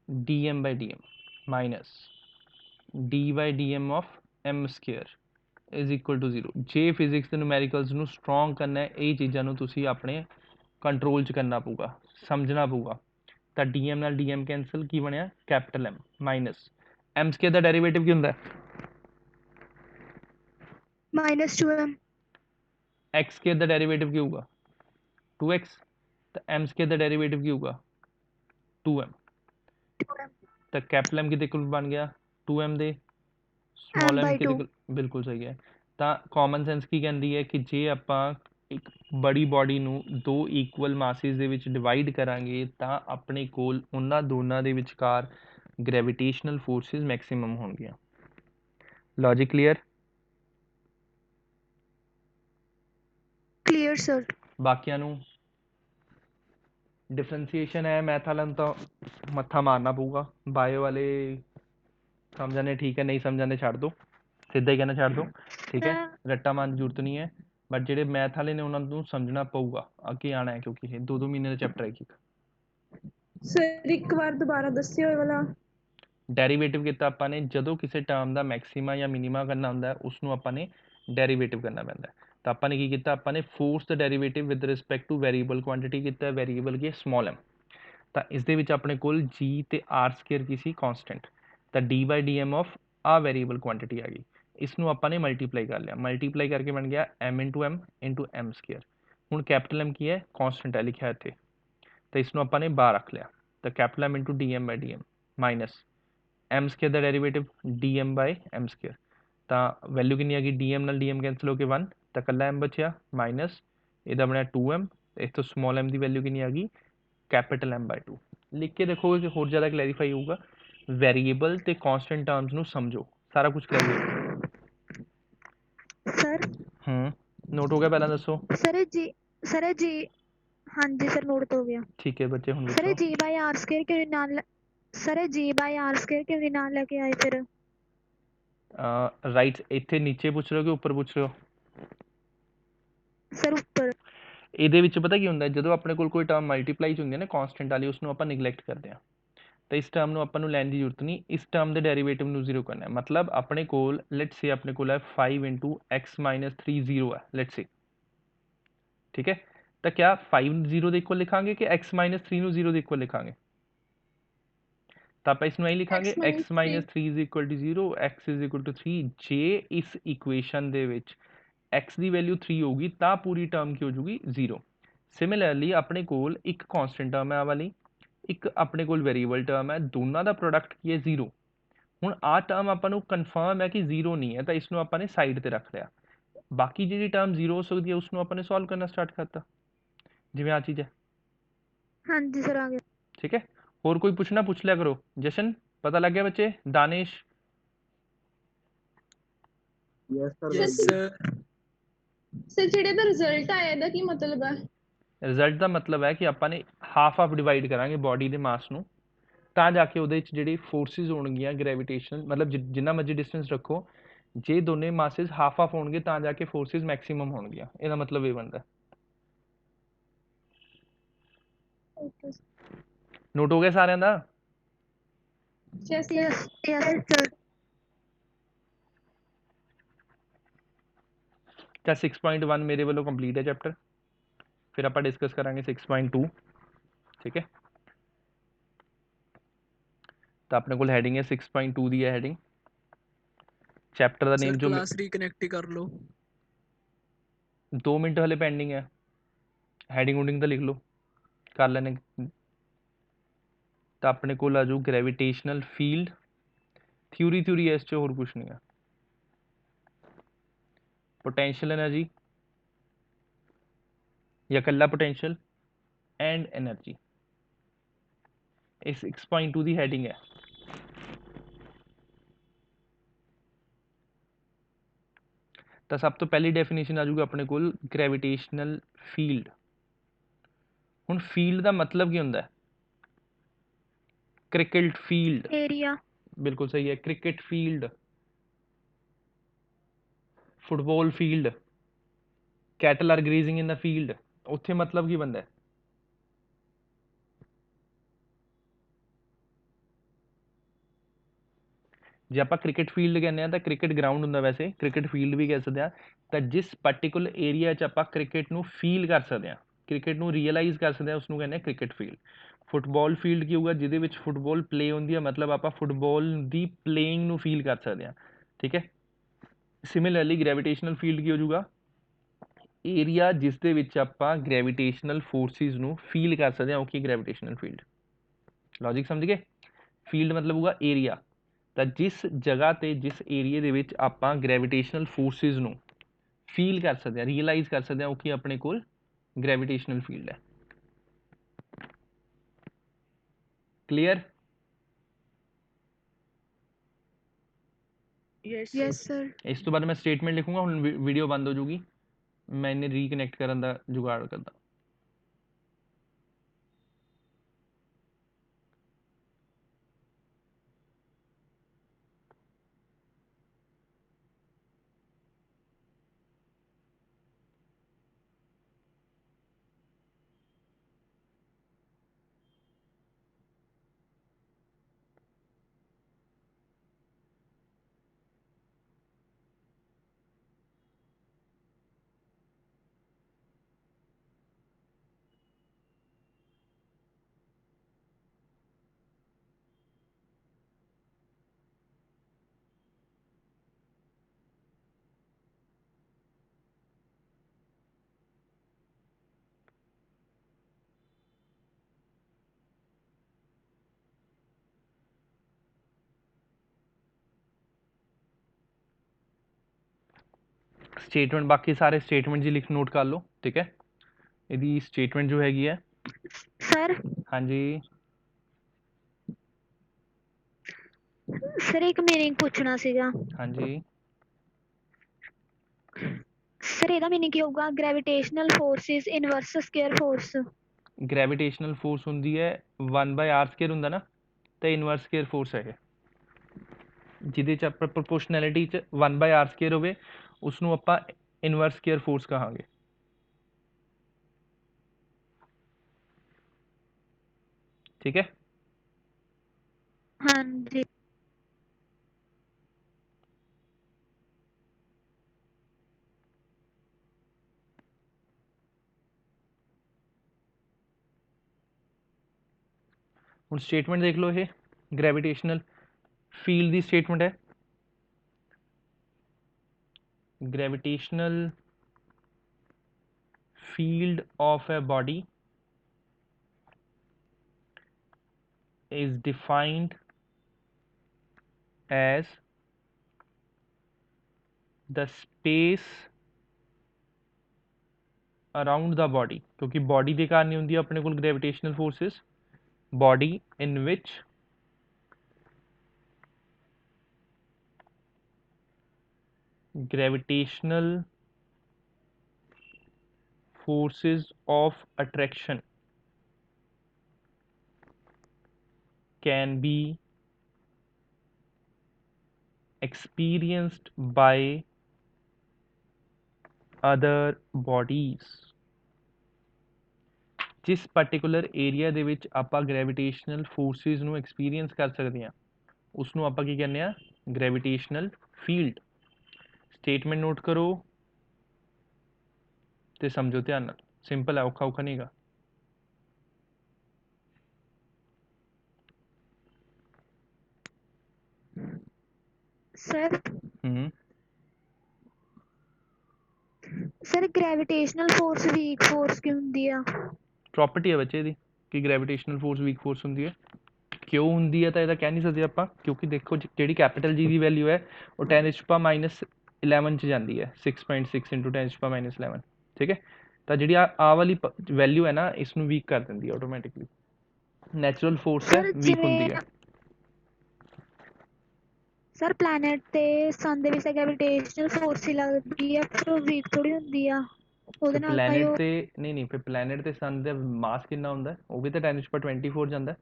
D M by D M minus D by D M of M square is equal to 0। जे फिजिक्स के न्यूमैरिकल्स ਨੂੰ स्ट्रोंग करना है, ये चीज़ों ਨੂੰ ਤੁਸੀਂ ਆਪਣੇ कंट्रोल च करना पऊगा, समझना पऊगा। तो डी एम नाल डी एम कैंसल की बनया capital M minus M square का डेरीवेटिव की होंगे -2m। एक्स स्केयर का डेरीवेटिव की होगा 2x। तो एम स्केयर का डेरीवेटिव की होगा 2m। तो कैपिटल एम कि बन गया 2m दे, स्मॉल एम कि बिल्कुल सही है। तो कॉमन सेंस की कहती है कि जे आप एक बड़ी बॉडी ਨੂੰ ਦੋ ਇਕੁਅਲ ਮਾਸਿਸ ਦੇ ਵਿੱਚ ਡਿਵਾਈਡ ਕਰਾਂਗੇ ਤਾਂ ਆਪਣੇ ਕੋਲ ਉਹਨਾਂ ਦੋਨਾਂ ਦੇ ਵਿਚਕਾਰ ਗ੍ਰੈਵਿਟੇਸ਼ਨਲ ਫੋਰਸਿਸ ਮੈਕਸਿਮਮ ਹੋਣਗੀਆਂ। Logic clear? Yes sir. ਬਾਕੀਆਂ ਨੂੰ ਡਿਫਰੈਂਸੀਏਸ਼ਨ ਹੈ ਮੈਥ ਵਾਲਿਆਂ ਨੂੰ ਤਾਂ ਮੱਥਾ ਮਾਰਨਾ ਪਊਗਾ, ਬਾਇਓ ਵਾਲੇ ਸਮਝਣੇ ਠੀਕ ਹੈ, ਨਹੀਂ ਸਮਝਣੇ ਛੱਡ ਦਿਓ, ਸਿੱਧਾ ਹੀ ਕਹਿਣਾ ਛੱਡ ਦਿਓ, ਠੀਕ ਹੈ, ਰੱਟਾ ਮਾਰਨ ਦੀ ਜ਼ਰੂਰਤ ਨਹੀਂ ਹੈ। ਬਟ ਜਿਹੜੇ ਮੈਥ ਵਾਲੇ ਨੇ ਉਹਨਾਂ ਨੂੰ ਸਮਝਣਾ ਪਊਗਾ, ਅੱਗੇ ਆਣਾ ਹੈ ਕਿਉਂਕਿ ਇਹ 2-2 ਮਹੀਨੇ ਦਾ ਚੈਪਟਰ ਹੈ ਇੱਕ। ਸਰ ਇੱਕ ਵਾਰ ਦੁਬਾਰਾ ਦੱਸਿਓ ਇਹ ਵਾਲਾ। ਡੈਰੀਵੇਟਿਵ ਕੀਤਾ ਆਪਾਂ ਨੇ, ਜਦੋਂ ਕਿਸੇ ਟਰਮ ਦਾ ਮੈਕਸਿਮਾ ਜਾਂ ਮਿਨੀਮਾ ਕਰਨਾ ਹੁੰਦਾ ਉਸ ਨੂੰ ਆਪਾਂ ਨੇ ਡੈਰੀਵੇਟਿਵ ਕਰਨਾ ਪੈਂਦਾ। ਤਾਂ ਆਪਾਂ ਨੇ ਕੀ ਕੀਤਾ, ਆਪਾਂ ਨੇ ਫੋਰਸ ਦਾ derivative with respect to variable quantity ਕੀਤਾ, ਵੈਰੀਏਬਲ ਕੀ ਸਮਾਲ ਐਮ। ਤਾਂ ਇਸ ਦੇ ਵਿੱਚ ਆਪਣੇ ਕੋਲ ਜੀ ਤੇ ਆਰ ਸਕੇਅਰ ਕੀ ਸੀ ਕੌਨਸਟੈਂਟ, ਤਾਂ D by D M of ਆ ਵੈਰੀਏਬਲ ਕੁਆਂਟੀਟੀ ਆ ਗਈ। ਇਸ ਨੂੰ ਆਪਾਂ ਨੇ ਮਲਟੀਪਲਾਈ ਕਰ ਲਿਆ, ਮਲਟੀਪਲਾਈ ਕਰਕੇ ਬਣ ਗਿਆ ਐਮ ਇੰਟੂ ਐਮ ਸਕੇਅਰ। ਹੁਣ ਕੈਪੀਟਲ ਐਮ ਕੀ ਹੈ, ਕੌਨਸਟੈਂਟ ਹੈ ਲਿਖਿਆ ਇੱਥੇ, ਤਾਂ ਇਸ ਨੂੰ ਆਪਾਂ ਨੇ ਬਾਹਰ ਰੱਖ ਲਿਆ, ਤਾਂ capital M into d m by D m minus m square ਦਾ derivative d m by m square. ਤਾਂ ਵੈਲਿਊ ਕਿੰਨੀ ਆ ਗਈ, ਡੀ ਐਮ ਨਾਲ ਡੀ ਐਮ ਕੈਂਸਲ ਹੋ ਕੇ 1, ਤਾਂ ਇਕੱਲਾ ਐਮ ਬਚਿਆ ਮਾਈਨਸ ਇਹਦਾ ਬਣਿਆ 2m, ਇਸ ਤੋਂ ਸਮੋਲ ਐਮ ਦੀ ਵੈਲਿਊ ਕਿੰਨੀ ਆ ਗਈ, ਕੈਪੀਟਲ ਐਮ ਬਾਈ 2। ਲਿਖ ਕੇ ਦੇਖੋਗੇ ਕਿ ਹੋਰ ਜ਼ਿਆਦਾ ਕਲੈਰੀਫਾਈ ਹੋਊਗਾ। ਵੈਰੀਏਬਲ ਤੇ ਕੌਨਸਟੈਂਟ ਟਰਮਸ ਨੂੰ ਸਮਝੋ, ਸਾਰਾ ਕੁਝ ਕਲੈਰੀਫਾਈ ਹੋਊਗਾ। ਸਰ ਨੋਟ ਹੋ ਗਿਆ, ਪਹਿਲਾਂ ਦੱਸੋ। ਸਰ ਜੀ ਹਾਂਜੀ ਸਰ, ਨੋਟ ਹੋ ਗਿਆ। ਠੀਕ ਹੈ ਬੱਚੇ, ਹੁਣ ਸਰ ਪੁੱਛੋ। ਜੀ ਬਾਈ ਆਰ ਸਕੇਅਰ ਕਿਉਂ ਨਾਲ, ਸਰ ਜੀ ਬਾਈ ਆਰ ਸਕੇਅਰ ਕਿਉਂ ਨਾਲ ਲੈ ਕੇ ਆਏ ਫਿਰ? ਰਾਈਟ, ਇੱਥੇ ਨੀਚੇ ਪੁੱਛ ਰਹੇ ਹੋ ਕਿ ਉੱਪਰ ਪੁੱਛ ਰਹੇ ਹੋ? ਸਰ ਉੱਪਰ। ਇਹਦੇ ਵਿੱਚ ਪਤਾ ਕੀ ਹੁੰਦਾ, ਜਦੋਂ ਆਪਣੇ ਕੋਲ ਕੋਈ ਟਰਮ ਮਲਟੀਪਲਾਈ ਹੁੰਦੀ ਹੈ ਨਾ ਕੌਨਸਟੈਂਟ ਵਾਲੀ, ਉਸ ਨੂੰ ਆਪਾਂ ਨਿਗਲੈਕਟ ਕਰਦੇ ਹਾਂ। ਤਾਂ ਇਸ ਟਰਮ ਨੂੰ ਆਪਾਂ ਨੂੰ ਲੈਣ ਦੀ ਜ਼ਰੂਰਤ ਨਹੀਂ, ਇਸ ਟਰਮ ਦੇ ਡੈਰੀਵੇਟਿਵ ਨੂੰ 0 ਕਰਨਾ ਹੈ। ਮਤਲਬ ਆਪਣੇ ਕੋਲ ਲੈਟਸ ਸੇ ਆਪਣੇ ਕੋਲ ਹੈ 5 ਇੰਟੂ ਐਕਸ ਮਾਈਨਸ 3 0 ਹੈ ਲੈਟਸ ਸੇ, ਠੀਕ ਹੈ। ਤਾਂ ਕਿਆ 5 0 ਦੇ ਇਕੁਅਲ ਲਿਖਾਂਗੇ ਕਿ ਐਕਸ ਮਾਈਨਸ 3 ਨੂੰ 0 ਦੇ ਇਕੁਅਲ ਲਿਖਾਂਗੇ? ਤਾਂ ਆਪਾਂ ਇਸ ਨੂੰ ਐਂ ਲਿਖਾਂਗੇ x minus 3 is equal to 0, x is equal to 3। ਜੇ ਇਸ ਇਕੁਏਸ਼ਨ ਦੇ ਵਿੱਚ x ਦੀ ਵੈਲਿਊ 3 ਹੋਊਗੀ ਤਾਂ ਪੂਰੀ ਟਰਮ ਕੀ ਹੋ ਜੂਗੀ, 0। ਸਿਮਿਲਰਲੀ ਆਪਣੇ ਕੋਲ ਇੱਕ ਕੌਨਸਟੈਂਟ ਟਰਮ ਹੈ ਆ ਵਾਲੀ, ਇੱਕ ਆਪਣੇ ਕੋਲ ਵੇਰੀਏਬਲ ਟਰਮ ਹੈ, ਦੋਨਾਂ ਦਾ ਪ੍ਰੋਡਕਟ ਕੀ ਹੈ 0। ਹੁਣ ਆਹ ਟਰਮ ਆਪਾਂ ਨੂੰ ਕਨਫਰਮ ਹੈ ਕਿ 0 ਨਹੀਂ ਹੈ, ਤਾਂ ਇਸ ਨੂੰ ਆਪਾਂ ਨੇ ਸਾਈਡ ਤੇ ਰੱਖ ਲਿਆ। ਬਾਕੀ ਜਿਹੜੀ ਟਰਮ 0 ਹੋ ਸਕਦੀ ਹੈ ਉਸ ਨੂੰ ਆਪਾਂ ਨੇ ਸੋਲਵ ਕਰਨਾ ਸਟਾਰਟ ਕਰਤਾ, ਜਿਵੇਂ ਆ ਚੀਜ਼ ਹੈ। ਹਾਂਜੀ ਸਰ, ਆ ਗਿਆ। ਠੀਕ ਹੈ, ਹੋਰ ਕੋਈ ਪੁੱਛਣਾ ਪੁੱਛ ਲਿਆ ਕਰੋ। ਜਸ਼ਨ ਪਤਾ ਲੱਗ ਗਿਆ ਬੱਚੇ? ਦਾਨਿਸ਼? Yes sir. ਸਰ ਜਿਹੜੇ ਦਾ ਰਿਜ਼ਲਟ ਆਇਆ ਇਹਦਾ ਕੀ ਮਤਲਬ ਹੈ? ਰਿਜ਼ਲਟ ਦਾ ਮਤਲਬ ਹੈ ਕਿ ਆਪਾਂ ਨੇ ਹਾਫ ਡਿਵਾਈਡ ਕਰਾਂਗੇ ਬੋਡੀ ਦੇ ਮਾਸ ਨੂੰ, ਤਾਂ ਜਾ ਕੇ ਉਹਦੇ ਵਿੱਚ ਜਿਹੜੀ ਫੋਰਸਿਸ ਹੋਣਗੀਆਂ ਗ੍ਰੈਵੀਟੇਸ਼ਨ, ਮਤਲਬ ਜਿੰਨਾ ਮਰਜ਼ੀ ਡਿਸਟੈਂਸ ਰੱਖੋ, ਜੇ ਦੋਨੇ ਮਾਸਿਸ ਹਾਫ ਹੋਣਗੇ ਤਾਂ ਜਾ ਕੇ ਫੋਰਸਿਸ ਮੈਕਸਿਮਮ ਹੋਣਗੀਆਂ। ਇਹਦਾ ਮਤਲਬ ਇਹ ਬਣਦਾ। ਨੋਟ ਹੋ ਗਿਆ ਸਾਰਿਆਂ ਦਾ? Yes sir. ਤਾਂ 6.1 ਮੇਰੇ ਵੱਲੋਂ ਕੰਪਲੀਟ ਹੈ ਚੈਪਟਰ। ਫਿਰ ਆਪਾਂ ਡਿਸਕਸ ਕਰਾਂਗੇ 6.2, ਠੀਕ ਹੈ। ਤਾਂ ਆਪਣੇ ਕੋਲ ਹੈਡਿੰਗ ਹੈ 6.2 ਦੀ ਹੈ ਹੈਡਿੰਗ। ਚੈਪਟਰ ਦਾ ਨੇਮ सर जो क्लास रिकनेक्ट ही कर लो। 2 ਮਿੰਟ ਹਲੇ ਪੈਂਡਿੰਗ ਹੈ, ਹੈਡਿੰਗ ਹੁਡਿੰਗ ਤਾਂ ਲਿਖ ਲਓ, ਕਰ ਲੈਣੇ। ਤਾਂ ਆਪਣੇ ਕੋਲ ਆ ਜਾਊ ਗ੍ਰੈਵਿਟੇਸ਼ਨਲ ਫੀਲਡ, ਥਿਊਰੀ ਹੈ ਇਸ 'ਚ, ਹੋਰ ਕੁਛ ਨਹੀਂ ਹੈ। पोटेंशियल एनर्जी या कल्ला पोटेंशियल एंड एनर्जी, इस 6.2 की हैडिंग है। तो सब तो पहली डेफिनेशन आ जाऊगी अपने कोल ग्रेविटेशनल फील्ड। हुण फील्ड का मतलब की होंदा है? Cricket field, area. बिल्कुल सही है, cricket field, football field, cattle are grazing in the field, उत्थे मतलब की बनता है? ਜੇ ਆਪਾਂ ਕ੍ਰਿਕਟ ਫੀਲਡ ਕਹਿੰਦੇ ਆ ਤਾਂ ਕ੍ਰਿਕਟ ਗਰਾਊਂਡ ਹੁੰਦਾ, ਵੈਸੇ ਕ੍ਰਿਕਟ ਫੀਲਡ ਵੀ ਕਹਿ ਸਕਦੇ ਆ। ਤਾਂ ਜਿਸ ਪਾਰਟਿਕੂਲਰ ਏਰੀਆ 'ਚ ਆਪਾਂ ਕ੍ਰਿਕਟ ਨੂੰ ਫੀਲ ਕਰ ਸਕਦੇ ਆ, ਕ੍ਰਿਕਟ ਨੂੰ ਰੀਅਲਾਈਜ਼ ਕਰ ਸਕਦੇ ਆ, ਉਸ ਨੂੰ ਕਹਿੰਦੇ ਆ ਕ੍ਰਿਕਟ ਫੀਲਡ। ਫੁੱਟਬਾਲ ਫੀਲਡ ਕੀ ਹੋਊਗਾ, ਜਿਹਦੇ ਵਿੱਚ ਫੁੱਟਬਾਲ ਪਲੇ ਹੁੰਦੀ ਆ, ਮਤਲਬ ਆਪਾਂ ਫੁੱਟਬਾਲ ਦੀ ਪਲੇਇੰਗ ਨੂੰ ਫੀਲ ਕਰ ਸਕਦੇ ਆ, ਠੀਕ ਹੈ। ਸਿਮਿਲਰਲੀ ਗ੍ਰੈਵਿਟੇਸ਼ਨਲ ਫੀਲਡ ਕੀ ਹੋ ਜਾਊਗਾ, ਏਰੀਆ ਜਿਸ ਦੇ ਵਿੱਚ ਆਪਾਂ ਗ੍ਰੈਵਿਟੇਸ਼ਨਲ ਫੋਰਸਿਸ ਨੂੰ ਫੀਲ ਕਰ ਸਕਦੇ ਆ, ਉਹ ਕੀ ਗ੍ਰੈਵਿਟੇਸ਼ਨਲ ਫੀਲਡ। ਲੌਜਿਕ ਸਮਝ ਗਏ? ਫੀਲਡ ਮਤਲਬ ਹੋਊਗਾ ਏਰੀਆ, ਤਾਂ ਜਿਸ ਜਗ੍ਹਾ ਤੇ ਜਿਸ ਏਰੀਏ ਦੇ ਵਿੱਚ ਆਪਾਂ ਗ੍ਰੈਵਿਟੇਸ਼ਨਲ ਫੋਰਸਿਸ ਨੂੰ ਫੀਲ ਕਰ ਸਕਦੇ ਆ, ਰੀਅਲਾਈਜ਼ ਕਰ ਸਕਦੇ ਆ, ਉਹ ਕੀ ਆਪਣੇ ਕੋਲ ਗ੍ਰੈਵਿਟੇਸ਼ਨਲ ਫੀਲਡ ਹੈ। ਕਲੀਅਰ? Yes sir. ਇਸ ਤੋਂ ਬਾਅਦ ਮੈਂ ਸਟੇਟਮੈਂਟ ਲਿਖੂੰਗਾ, ਹੁਣ ਵੀਡੀਓ ਬੰਦ ਹੋ ਜੂਗੀ, ਮੈਂ ਇਹਨੇ ਰੀਕਨੈਕਟ ਕਰਨ ਦਾ ਜੁਗਾੜ ਕਰਦਾ। स्टेटमेंट बाकी सारे स्टेटमेंट जी लिख नोट कर लो, ठीक है। ਇਹਦੀ ਸਟੇਟਮੈਂਟ ਜੋ ਹੈਗੀ ਹੈ ਸਰ ਹਾਂਜੀ ਸਰ ਇੱਕ ਮੀਨਿੰਗ ਪੁੱਛਣਾ ਸੀਗਾ। ਹਾਂਜੀ ਸਰ ਇਹਦਾ ਮੀਨਿੰਗ ਕੀ ਹੋਊਗਾ? Gravitational force is inverse square force. Gravitational force ਹੁੰਦੀ ਹੈ 1/r² ਹੁੰਦਾ ਨਾ, ਤੇ ਇਨਵਰਸ ਸਕੁਅਰ ਫੋਰਸ ਹੈ ਜਿਹਦੇ ਚ ਆਪਾਂ ਪ੍ਰੋਪੋਰਸ਼ਨੈਲਿਟੀ ਚ 1/r² ਹੋਵੇ ਉਸ ਨੂੰ ਆਪਾਂ ਇਨਵਰਸ ਸਕੁਅਰ ਫੋਰਸ ਕਹਾਂਗੇ, ਠੀਕ ਹੈ। ਹਾਂਜੀ ਹੁਣ ਸਟੇਟਮੈਂਟ ਦੇਖ ਲਓ, ਇਹ ਗ੍ਰੈਵਿਟੇਸ਼ਨਲ ਫੀਲਡ ਦੀ ਸਟੇਟਮੈਂਟ ਹੈ। gravitational field of a body is defined as the space around the body, क्योंकि बॉडी के कारण नहीं होंगी अपने को gravitational forces, body in which gravitational forces of attraction can be experienced by other bodies। जिस particular area ਦੇ ਵਿੱਚ ਆਪਾਂ ਗ੍ਰੈਵਿਟੇਸ਼ਨਲ ਫੋਰਸਿਸ ਨੂੰ ਐਕਸਪੀਰੀਅੰਸ ਕਰ ਸਕਦੇ ਹਾਂ ਉਸ ਨੂੰ ਆਪਾਂ ਕੀ ਕਹਿੰਦੇ ਆ? Gravitational field. ਸਟੇਟਮੈਂਟ ਨੋਟ ਕਰੋ ਤੇ ਸਮਝੋ ਧਿਆਨ ਨਾਲ, ਸਿੰਪਲ ਹੈ, ਔਖਾ ਔਖਾ ਨਹੀਂਗਾ। ਸਰ ਹੂੰ sir gravitational force weak force ਕੀ ਹੁੰਦੀ ਆ? ਪ੍ਰੋਪਰਟੀ ਹੈ ਬੱਚੇ ਦੀ ਕਿ ਗ੍ਰੈਵਿਟੇਸ਼ਨਲ ਫੋਰਸ ਵੀਕ ਫੋਰਸ ਹੁੰਦੀ ਹੈ। ਕਿਉਂ ਹੁੰਦੀ ਹੈ ਤਾਂ ਇਹਦਾ ਕਹਿ ਨਹੀਂ ਸਕਦੇ ਆਪਾਂ, ਕਿਉਂਕਿ ਦੇਖੋ ਜਿਹੜੀ ਕੈਪੀਟਲ ਜੀ ਦੀ ਵੈਲਿਊ ਹੈ ਉਹ 10⁻11 ਚ ਜਾਂਦੀ ਹੈ, 6.6 × 10⁻11, ਠੀਕ ਹੈ। ਤਾਂ ਜਿਹੜੀ ਆ ਵਾਲੀ ਵੈਲਿਊ ਹੈ ਨਾ ਇਸ ਨੂੰ ਵੀਕ ਕਰ ਦਿੰਦੀ ਹੈ ਆਟੋਮੈਟਿਕਲੀ। ਨੈਚੁਰਲ ਫੋਰਸ ਹੈ, ਸਰ ਵੀਕ ਜਿਵੇਂ ਹੁੰਦੀ ਹੈ। ਸਰ ਪਲੈਨਟ ਤੇ ਸਨ ਦੇ ਵਿੱਚ ਗ੍ਰੈਵਿਟੇਸ਼ਨਲ ਫੋਰਸ ਹੀ ਲੱਗਦੀ ਆ, ਫਿਰ ਉਹ ਵੀਕ ਥੋੜੀ ਹੁੰਦੀ ਆ, ਉਹਦੇ ਫਿਰ ਨਾਲ ਤਾਂ ਪਲੈਨਟ ਉਹ ਤੇ ਨਹੀਂ ਫਿਰ ਪਲੈਨਟ ਤੇ ਸਨ ਦਾ ਮਾਸ ਕਿੰਨਾ ਹੁੰਦਾ? ਉਹ ਵੀ ਤਾਂ 10⁻24 ਜਾਂਦਾ।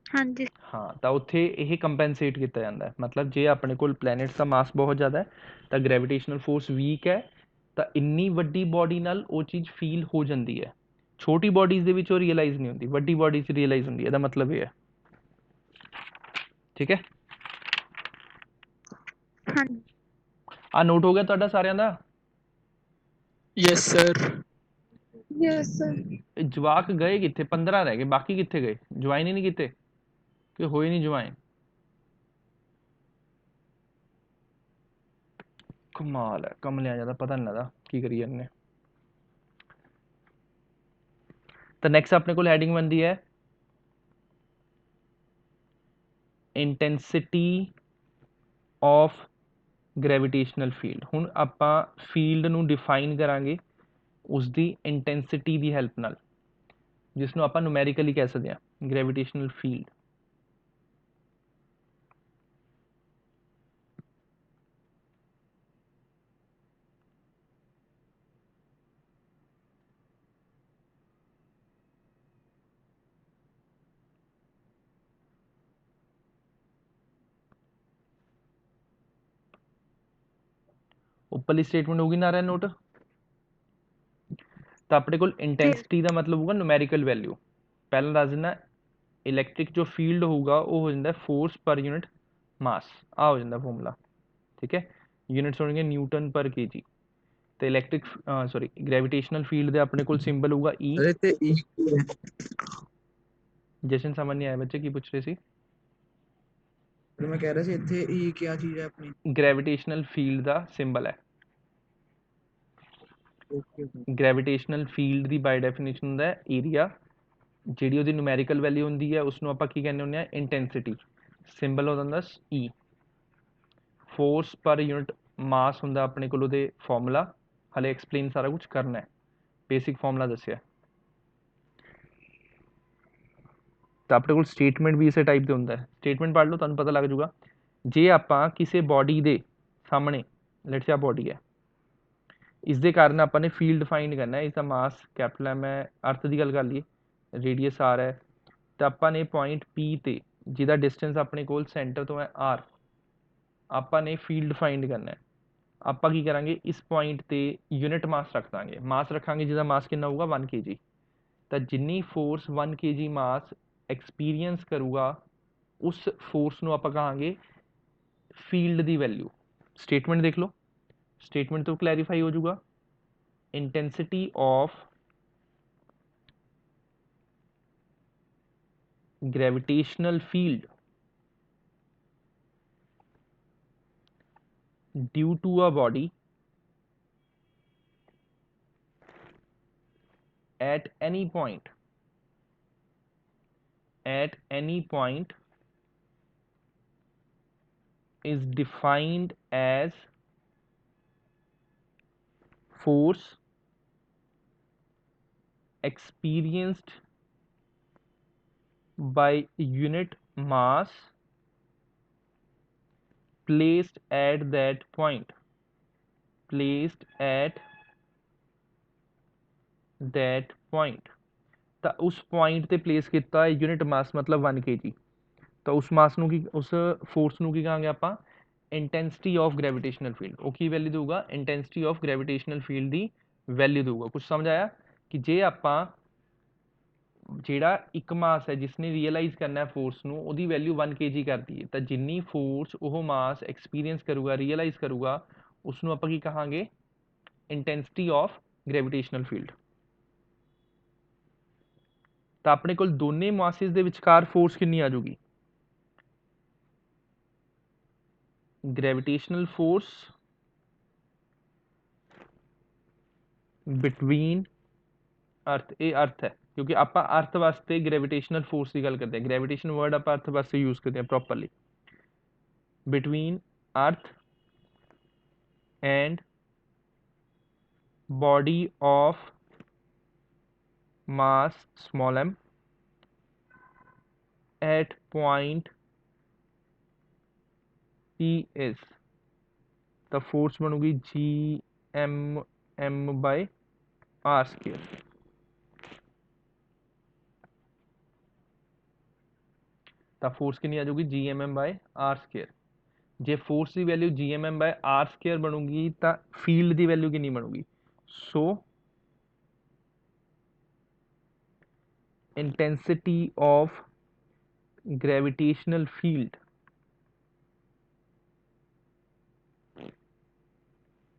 ਹਾਂਜੀ ਹਾਂ, ਤਾਂ ਉੱਥੇ ਇਹ ਕੰਪਨਸੇਟ ਕੀਤਾ ਜਾਂਦਾ ਹੈ। ਮਤਲਬ ਜੇ ਆਪਣੇ ਕੋਲ ਪਲੈਨਟਸ ਦਾ ਮਾਸ ਬਹੁਤ ਜ਼ਿਆਦਾ ਹੈ ਤਾਂ ਗ੍ਰੈਵਿਟੇਸ਼ਨਲ ਫੋਰਸ ਵੀਕ ਹੈ, ਤਾਂ ਇੰਨੀ ਵੱਡੀ ਬੋਡੀ ਨਾਲ ਉਹ ਚੀਜ਼ ਫੀਲ ਹੋ ਜਾਂਦੀ ਹੈ। ਛੋਟੀ ਬੋਡੀਜ਼ ਦੇ ਵਿੱਚ ਉਹ ਰੀਅਲਾਈਜ਼ ਨਹੀਂ ਹੁੰਦੀ, ਵੱਡੀ ਬੋਡੀ 'ਚ ਰੀਅਲਾਈਜ਼ ਹੁੰਦੀ ਹੈ। ਇਹਦਾ ਮਤਲਬ ਇਹ ਹੈ, ਠੀਕ ਹੈ। ਹਾਂਜੀ ਆ ਨੋਟ ਹੋ ਗਿਆ ਤੁਹਾਡਾ ਸਾਰਿਆਂ ਦਾ? Yes sir. Yes sir. ਜਵਾਕ ਗਏ ਕਿੱਥੇ? 15 ਰਹਿ ਗਏ, ਬਾਕੀ ਕਿੱਥੇ ਗਏ? ਜੁਆਇਨ ਹੀ ਨਹੀਂ ਕੀਤੇ ਕਿ ਹੋਏ ਨਹੀਂ ਜੁਆਇਨ? ਕਮਾਲ ਹੈ, ਕਮਲਿਆਂ ਜਿਆਦਾ ਪਤਾ ਨਹੀਂ ਲੱਗਦਾ ਕੀ ਕਰੀ ਜਾਂਦੇ। ਤਾਂ ਨੈਕਸਟ ਆਪਣੇ ਕੋਲ ਹੈਡਿੰਗ ਬਣਦੀ ਹੈ ਇੰਟੈਂਸਿਟੀ ਆਫ ਗ੍ਰੈਵਿਟੇਸ਼ਨਲ ਫੀਲਡ। ਹੁਣ ਆਪਾਂ ਫੀਲਡ ਨੂੰ ਡਿਫਾਈਨ ਕਰਾਂਗੇ ਉਸਦੀ ਇੰਟੈਂਸਿਟੀ ਦੀ ਹੈਲਪ ਨਾਲ, ਜਿਸ ਨੂੰ ਆਪਾਂ ਨੂਮੈਰੀਕਲੀ ਕਹਿ ਸਕਦੇ ਹਾਂ ਗ੍ਰੈਵਿਟੇਸ਼ਨਲ ਫੀਲਡ। ਉੱਪਰਲੀ ਸਟੇਟਮੈਂਟ ਹੋਊਗੀ ਨਾਰਾਇਣ ਨੋਟ। ਤਾਂ ਆਪਣੇ ਕੋਲ ਇੰਟੈਂਸਿਟੀ ਦਾ ਮਤਲਬ ਹੋਊਗਾ ਨੂਮੈਰੀਕਲ ਵੈਲਿਊ। ਪਹਿਲਾਂ ਦੱਸ ਦਿੰਦਾ, ਇਲੈਕਟ੍ਰਿਕ ਜੋ ਫੀਲਡ ਹੋਊਗਾ ਉਹ ਹੋ ਜਾਂਦਾ ਫੋਰਸ ਪਰ ਯੂਨਿਟ ਮਾਸ, ਆ ਹੋ ਜਾਂਦਾ ਫਾਰਮੂਲਾ, ਠੀਕ ਹੈ। ਯੂਨਿਟਸ ਹੋਣਗੇ ਨਿਊਟਨ ਪਰ ਕੇਜੀ। ਤੇ ਇਲੈਕਟ੍ਰਿਕ ਸੌਰੀ ਗ੍ਰੈਵਿਟੇਸ਼ਨਲ ਫੀਲਡ ਦੇ ਆਪਣੇ ਕੋਲ ਸਿੰਬਲ ਹੋਊਗਾ E। ਅਰੇ ਤੇ E ਕੀ ਹੈ? ਜਸ਼ਨ ਸਮਝ ਨਹੀਂ ਆਇਆ ਬੱਚੇ ਕੀ ਪੁੱਛ ਰਹੇ ਸੀ? ਫਿਰ ਮੈਂ ਕਹਿ ਰਿਹਾ ਸੀ ਇੱਥੇ E ਕੀ ਚੀਜ਼ ਹੈ ਆਪਣੀ? ਗ੍ਰੈਵਿਟੇਸ਼ਨਲ ਫੀਲਡ ਦਾ ਸਿੰਬਲ ਹੈ। ਓਕੇ ਗ੍ਰੈਵਿਟੇਸ਼ਨਲ ਫੀਲਡ ਦੀ ਬਾਈ ਡੈਫੀਨੇਸ਼ਨ ਹੁੰਦਾ ਹੈ ਏਰੀਆ, ਜਿਹੜੀ ਉਹਦੀ ਨੂਮੈਰੀਕਲ ਵੈਲਿਊ ਹੁੰਦੀ ਹੈ ਉਸਨੂੰ ਆਪਾਂ ਕੀ ਕਹਿੰਦੇ ਹੁੰਦੇ ਆ, ਇੰਟੈਂਸਿਟੀ। ਸਿੰਬਲ ਹੋ ਜਾਂਦਾ E। ਫੋਰਸ ਪਰ ਯੂਨਿਟ ਮਾਸ ਹੁੰਦਾ ਆਪਣੇ ਕੋਲ ਉਹਦੇ ਫਾਰਮੂਲਾ, ਹਲੇ ਐਕਸਪਲੇਨ ਸਾਰਾ ਕੁਝ ਕਰਨਾ ਹੈ, ਬੇਸਿਕ ਫਾਰਮੂਲਾ ਦੱਸਿਆ। ਤਾਂ ਆਪਣੇ ਕੋਲ ਸਟੇਟਮੈਂਟ ਵੀ ਇਸੇ ਟਾਈਪ ਦੇ ਹੁੰਦਾ ਹੈ। ਸਟੇਟਮੈਂਟ ਪੜ੍ਹ ਲਓ ਤੁਹਾਨੂੰ ਪਤਾ ਲੱਗ ਜਾਊਗਾ। ਜੇ ਆਪਾਂ ਕਿਸੇ ਬੋਡੀ ਦੇ ਸਾਹਮਣੇ, ਲੈਟਸ ਸੇ ਆ ਬੋਡੀ ਹੈ, ਇਸ ਦੇ ਕਾਰਨ ਆਪਾਂ ਨੇ ਫੀਲਡ ਫਾਈਂਡ ਕਰਨਾ ਹੈ। ਇਸਦਾ ਮਾਸ ਕੈਪੀਟਲ ਐਮ ਹੈ, ਅਰਥ ਦੀ ਗੱਲ ਕਰ ਲਈਏ, ਰੇਡੀਅਸ ਆਰ ਹੈ, ਤਾਂ ਆਪਾਂ ਨੇ ਪੁਆਇੰਟ P ਤੇ ਜਿਹਦਾ ਡਿਸਟੈਂਸ ਆਪਣੇ ਕੋਲ ਸੈਂਟਰ ਤੋਂ ਹੈ R, ਆਪਾਂ ਨੇ ਫੀਲਡ ਫਾਈਂਡ ਕਰਨਾ ਹੈ। ਆਪਾਂ ਕੀ ਕਰਾਂਗੇ, ਇਸ ਪੁਆਇੰਟ ਤੇ ਯੂਨਿਟ ਮਾਸ ਰੱਖ ਦਾਂਗੇ, ਮਾਸ ਰੱਖਾਂਗੇ ਜਿਹਦਾ ਮਾਸ ਕਿੰਨਾ ਹੋਊਗਾ 1 kg। ਤਾਂ ਜਿੰਨੀ ਫੋਰਸ 1 kg ਮਾਸ ਐਕਸਪੀਰੀਅੰਸ ਕਰੂਗਾ ਉਸ ਫੋਰਸ ਨੂੰ ਆਪਾਂ ਕਹਾਂਗੇ ਫੀਲਡ ਦੀ ਵੈਲਿਊ। ਸਟੇਟਮੈਂਟ ਦੇਖ ਲਓ, ਸਟੇਟਮੈਂਟ ਤੋਂ ਕਲੈਰੀਫਾਈ ਹੋ ਜਾਊਗਾ। Intensity of gravitational field due to a body at any point is defined as force experienced by unit mass placed at that point, ਤਾਂ ਉਸ ਪੁਆਇੰਟ ਤੇ ਪਲੇਸ ਕੀਤਾ ਯੂਨਿਟ ਮਾਸ ਮਤਲਬ 1 kg, ਤਾਂ ਉਸ ਮਾਸ ਨੂੰ ਕੀ, ਉਸ ਫੋਰਸ ਨੂੰ ਕੀ ਕਹਾਂਗੇ ਆਪਾਂ, ਇੰਟੈਂਸਿਟੀ ਆਫ ਗ੍ਰੈਵਿਟੇਸ਼ਨਲ ਫੀਲਡ। ਉਹ ਕੀ ਵੈਲਿਊ ਦੇਊਗਾ, intensity of gravitational field the value ਦੇਊਗਾ। ਕੁਝ ਸਮਝ ਆਇਆ? ਕਿ ਜੇ ਆਪਾਂ ਜਿਹੜਾ ਇੱਕ ਮਾਸ ਹੈ ਜਿਸ ਨੇ ਰੀਅਲਾਈਜ਼ ਕਰਨਾ ਫੋਰਸ ਨੂੰ, ਉਹਦੀ ਵੈਲਿਊ 1 kg ਕਰ ਦਈਏ, ਤਾਂ ਜਿੰਨੀ ਫੋਰਸ ਉਹ ਮਾਸ ਐਕਸਪੀਰੀਅੰਸ ਕਰੂਗਾ, ਰੀਅਲਾਈਜ਼ ਕਰੂਗਾ, ਉਸ ਨੂੰ ਆਪਾਂ ਕੀ ਕਹਾਂਗੇ, ਇੰਟੈਂਸਿਟੀ ਆਫ ਗ੍ਰੈਵਿਟੇਸ਼ਨਲ ਫੀਲਡ। ਤਾਂ ਆਪਣੇ ਕੋਲ ਦੋਨੇ ਮਾਸਿਸ ਦੇ ਵਿਚਕਾਰ ਫੋਰਸ ਕਿੰਨੀ ਆ ਜਾਊਗੀ, ਗ੍ਰੈਵਿਟੇਸ਼ਨਲ ਫੋਰਸ ਬਿਟਵੀਨ ਅਰਥ, ਇਹ ਅਰਥ ਹੈ ਕਿਉਂਕਿ ਆਪਾਂ ਅਰਥ ਵਾਸਤੇ ਗ੍ਰੈਵਿਟੇਸ਼ਨਲ ਫੋਰਸ ਦੀ ਗੱਲ ਕਰਦੇ ਹਾਂ, ਗ੍ਰੈਵਿਟੇਸ਼ਨ ਵਰਡ ਆਪਾਂ ਅਰਥ ਵਾਸਤੇ ਯੂਜ਼ ਕਰਦੇ ਹਾਂ ਪ੍ਰੋਪਰਲੀ। ਬਿਟਵੀਨ ਅਰਥ and body of mass small m at point P is, the force बनूगी Gmm by r square। ਤਾਂ ਫੋਰਸ ਕਿੰਨੀ ਆ ਜਾਊਗੀ Gmm by r square। ਜੇ force the value Gmm by r square ਬਣੂਗੀ ਤਾਂ ਫੀਲਡ ਦੀ value ਕਿੰਨੀ ਬਣੂਗੀ, ਸੋ intensity of gravitational field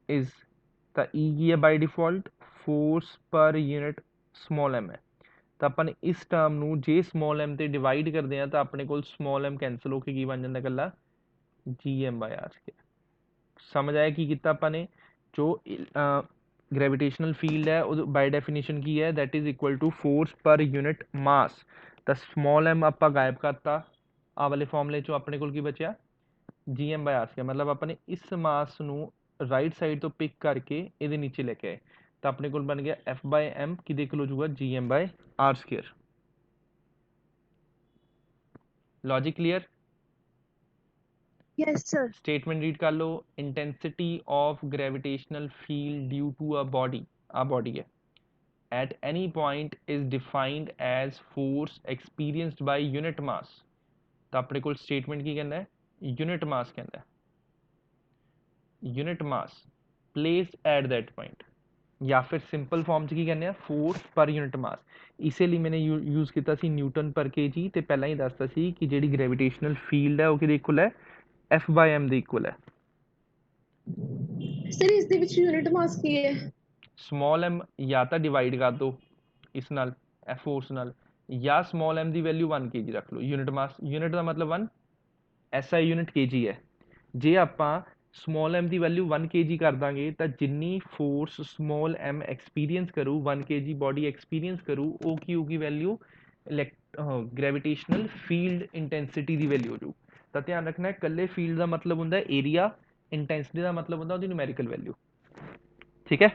is, ਤਾਂ E ਕੀ ਹੈ ਬਾਈ default, force per unit ਸਮॉल m ਹੈ। ਤਾਂ ਆਪਾਂ ਨੇ ਇਸ ਟਰਮ ਨੂੰ ਜੇ ਸਮॉल m ਤੇ ਡਿਵਾਈਡ ਕਰਦੇ ਹਾਂ ਤਾਂ ਆਪਣੇ ਕੋਲ ਸਮॉल m ਕੈਂਸਲ ਹੋ ਕੇ ਕੀ ਬਣ ਜਾਂਦਾ ਇਕੱਲਾ Gm by r square। ਸਮਝ ਆਇਆ ਕੀ ਕੀਤਾ ਆਪਾਂ ਨੇ? ਜੋ ਗ੍ਰੈਵਿਟੇਸ਼ਨਲ ਫੀਲਡ ਹੈ ਉਹ ਬਾਈ ਡੈਫੀਨੇਸ਼ਨ ਕੀ ਹੈ, that is equal to force per unit mass. ਤਾਂ ਸਮॉल m ਆਪਾਂ ਗਾਇਬ ਕਰਤਾ, ਆਹ ਵਾਲੇ ਫਾਰਮੂਲੇ ਚੋਂ ਆਪਣੇ ਕੋਲ ਕੀ ਬਚਿਆ, Gm by r square। ਮਤਲਬ ਆਪਾਂ ਨੇ ਇਸ ਮਾਸ ਨੂੰ ਰਾਈਟ ਸਾਈਡ ਤੋਂ ਪਿਕ ਕਰਕੇ ਇਹਦੇ ਨੀਚੇ ਲੈ ਕੇ ਆਏ, ਤਾਂ ਆਪਣੇ ਕੋਲ ਬਣ ਗਿਆ F by m ਕੀ ਦੇਖ ਲਓ ਜੂਗਾ Gm by r square। Logic clear? yes sir। Statement read कर लो, intensity of gravitational field due to a body, आ बॉडी है, at any point is defined as force experienced by unit mass. तो अपने को स्टेटमेंट की कहना है, यूनिट मास कहना है, unit mass placed at that point, या फिर सिंपल फॉर्म च की कहने फोर्स पर यूनिट मास। इसे लिए मैंने यूज किया सी न्यूटन पर केजी ते पहला ही दसता सी कि ਜਿਹੜੀ ग्रेविटेशनल फील्ड है वो किहदे इक्वल है F/m ਦੇ इक्वल है। ਸਰ ਇਸ ਦੇ ਵਿੱਚ ਯੂਨਿਟ ਮਾਸ ਕੀ ਹੈ? स्मॉल m या तो डिवाइड कर दो इस नाल F फोर्स नाल, या स्मॉल m की वैल्यू 1 kg रख लो। यूनिट मास, यूनिट का मतलब 1, SI यूनिट kg है। जे ਆਪਾਂ ਸਮੋਲ m ਦੀ ਵੈਲਿਊ 1 kg ਕਰ ਦਾਂਗੇ ਤਾਂ ਜਿੰਨੀ ਫੋਰਸ ਸਮੋਲ m ਐਕਸਪੀਰੀਅੰਸ ਕਰੂ 1 kg ਬੋਡੀ ਐਕਸਪੀਰੀਅੰਸ ਕਰੂ ਉਹ ਕੀ ਹੋਊਗੀ ਵੈਲਿਊ ਗ੍ਰੈਵਿਟੇਸ਼ਨਲ ਫੀਲਡ ਇੰਟੈਂਸਿਟੀ ਦੀ ਵੈਲਿਊ ਹੋ ਜੂ। ਤਾਂ ਧਿਆਨ ਰੱਖਣਾ ਇਕੱਲੇ ਫੀਲਡ ਦਾ ਮਤਲਬ ਹੁੰਦਾ ਏਰੀਆ, ਇੰਟੈਂਸਿਟੀ ਦਾ ਮਤਲਬ ਹੁੰਦਾ ਉਹਦੀ ਨੂਮੈਰੀਕਲ ਵੈਲਿਊ। ਠੀਕ ਹੈ,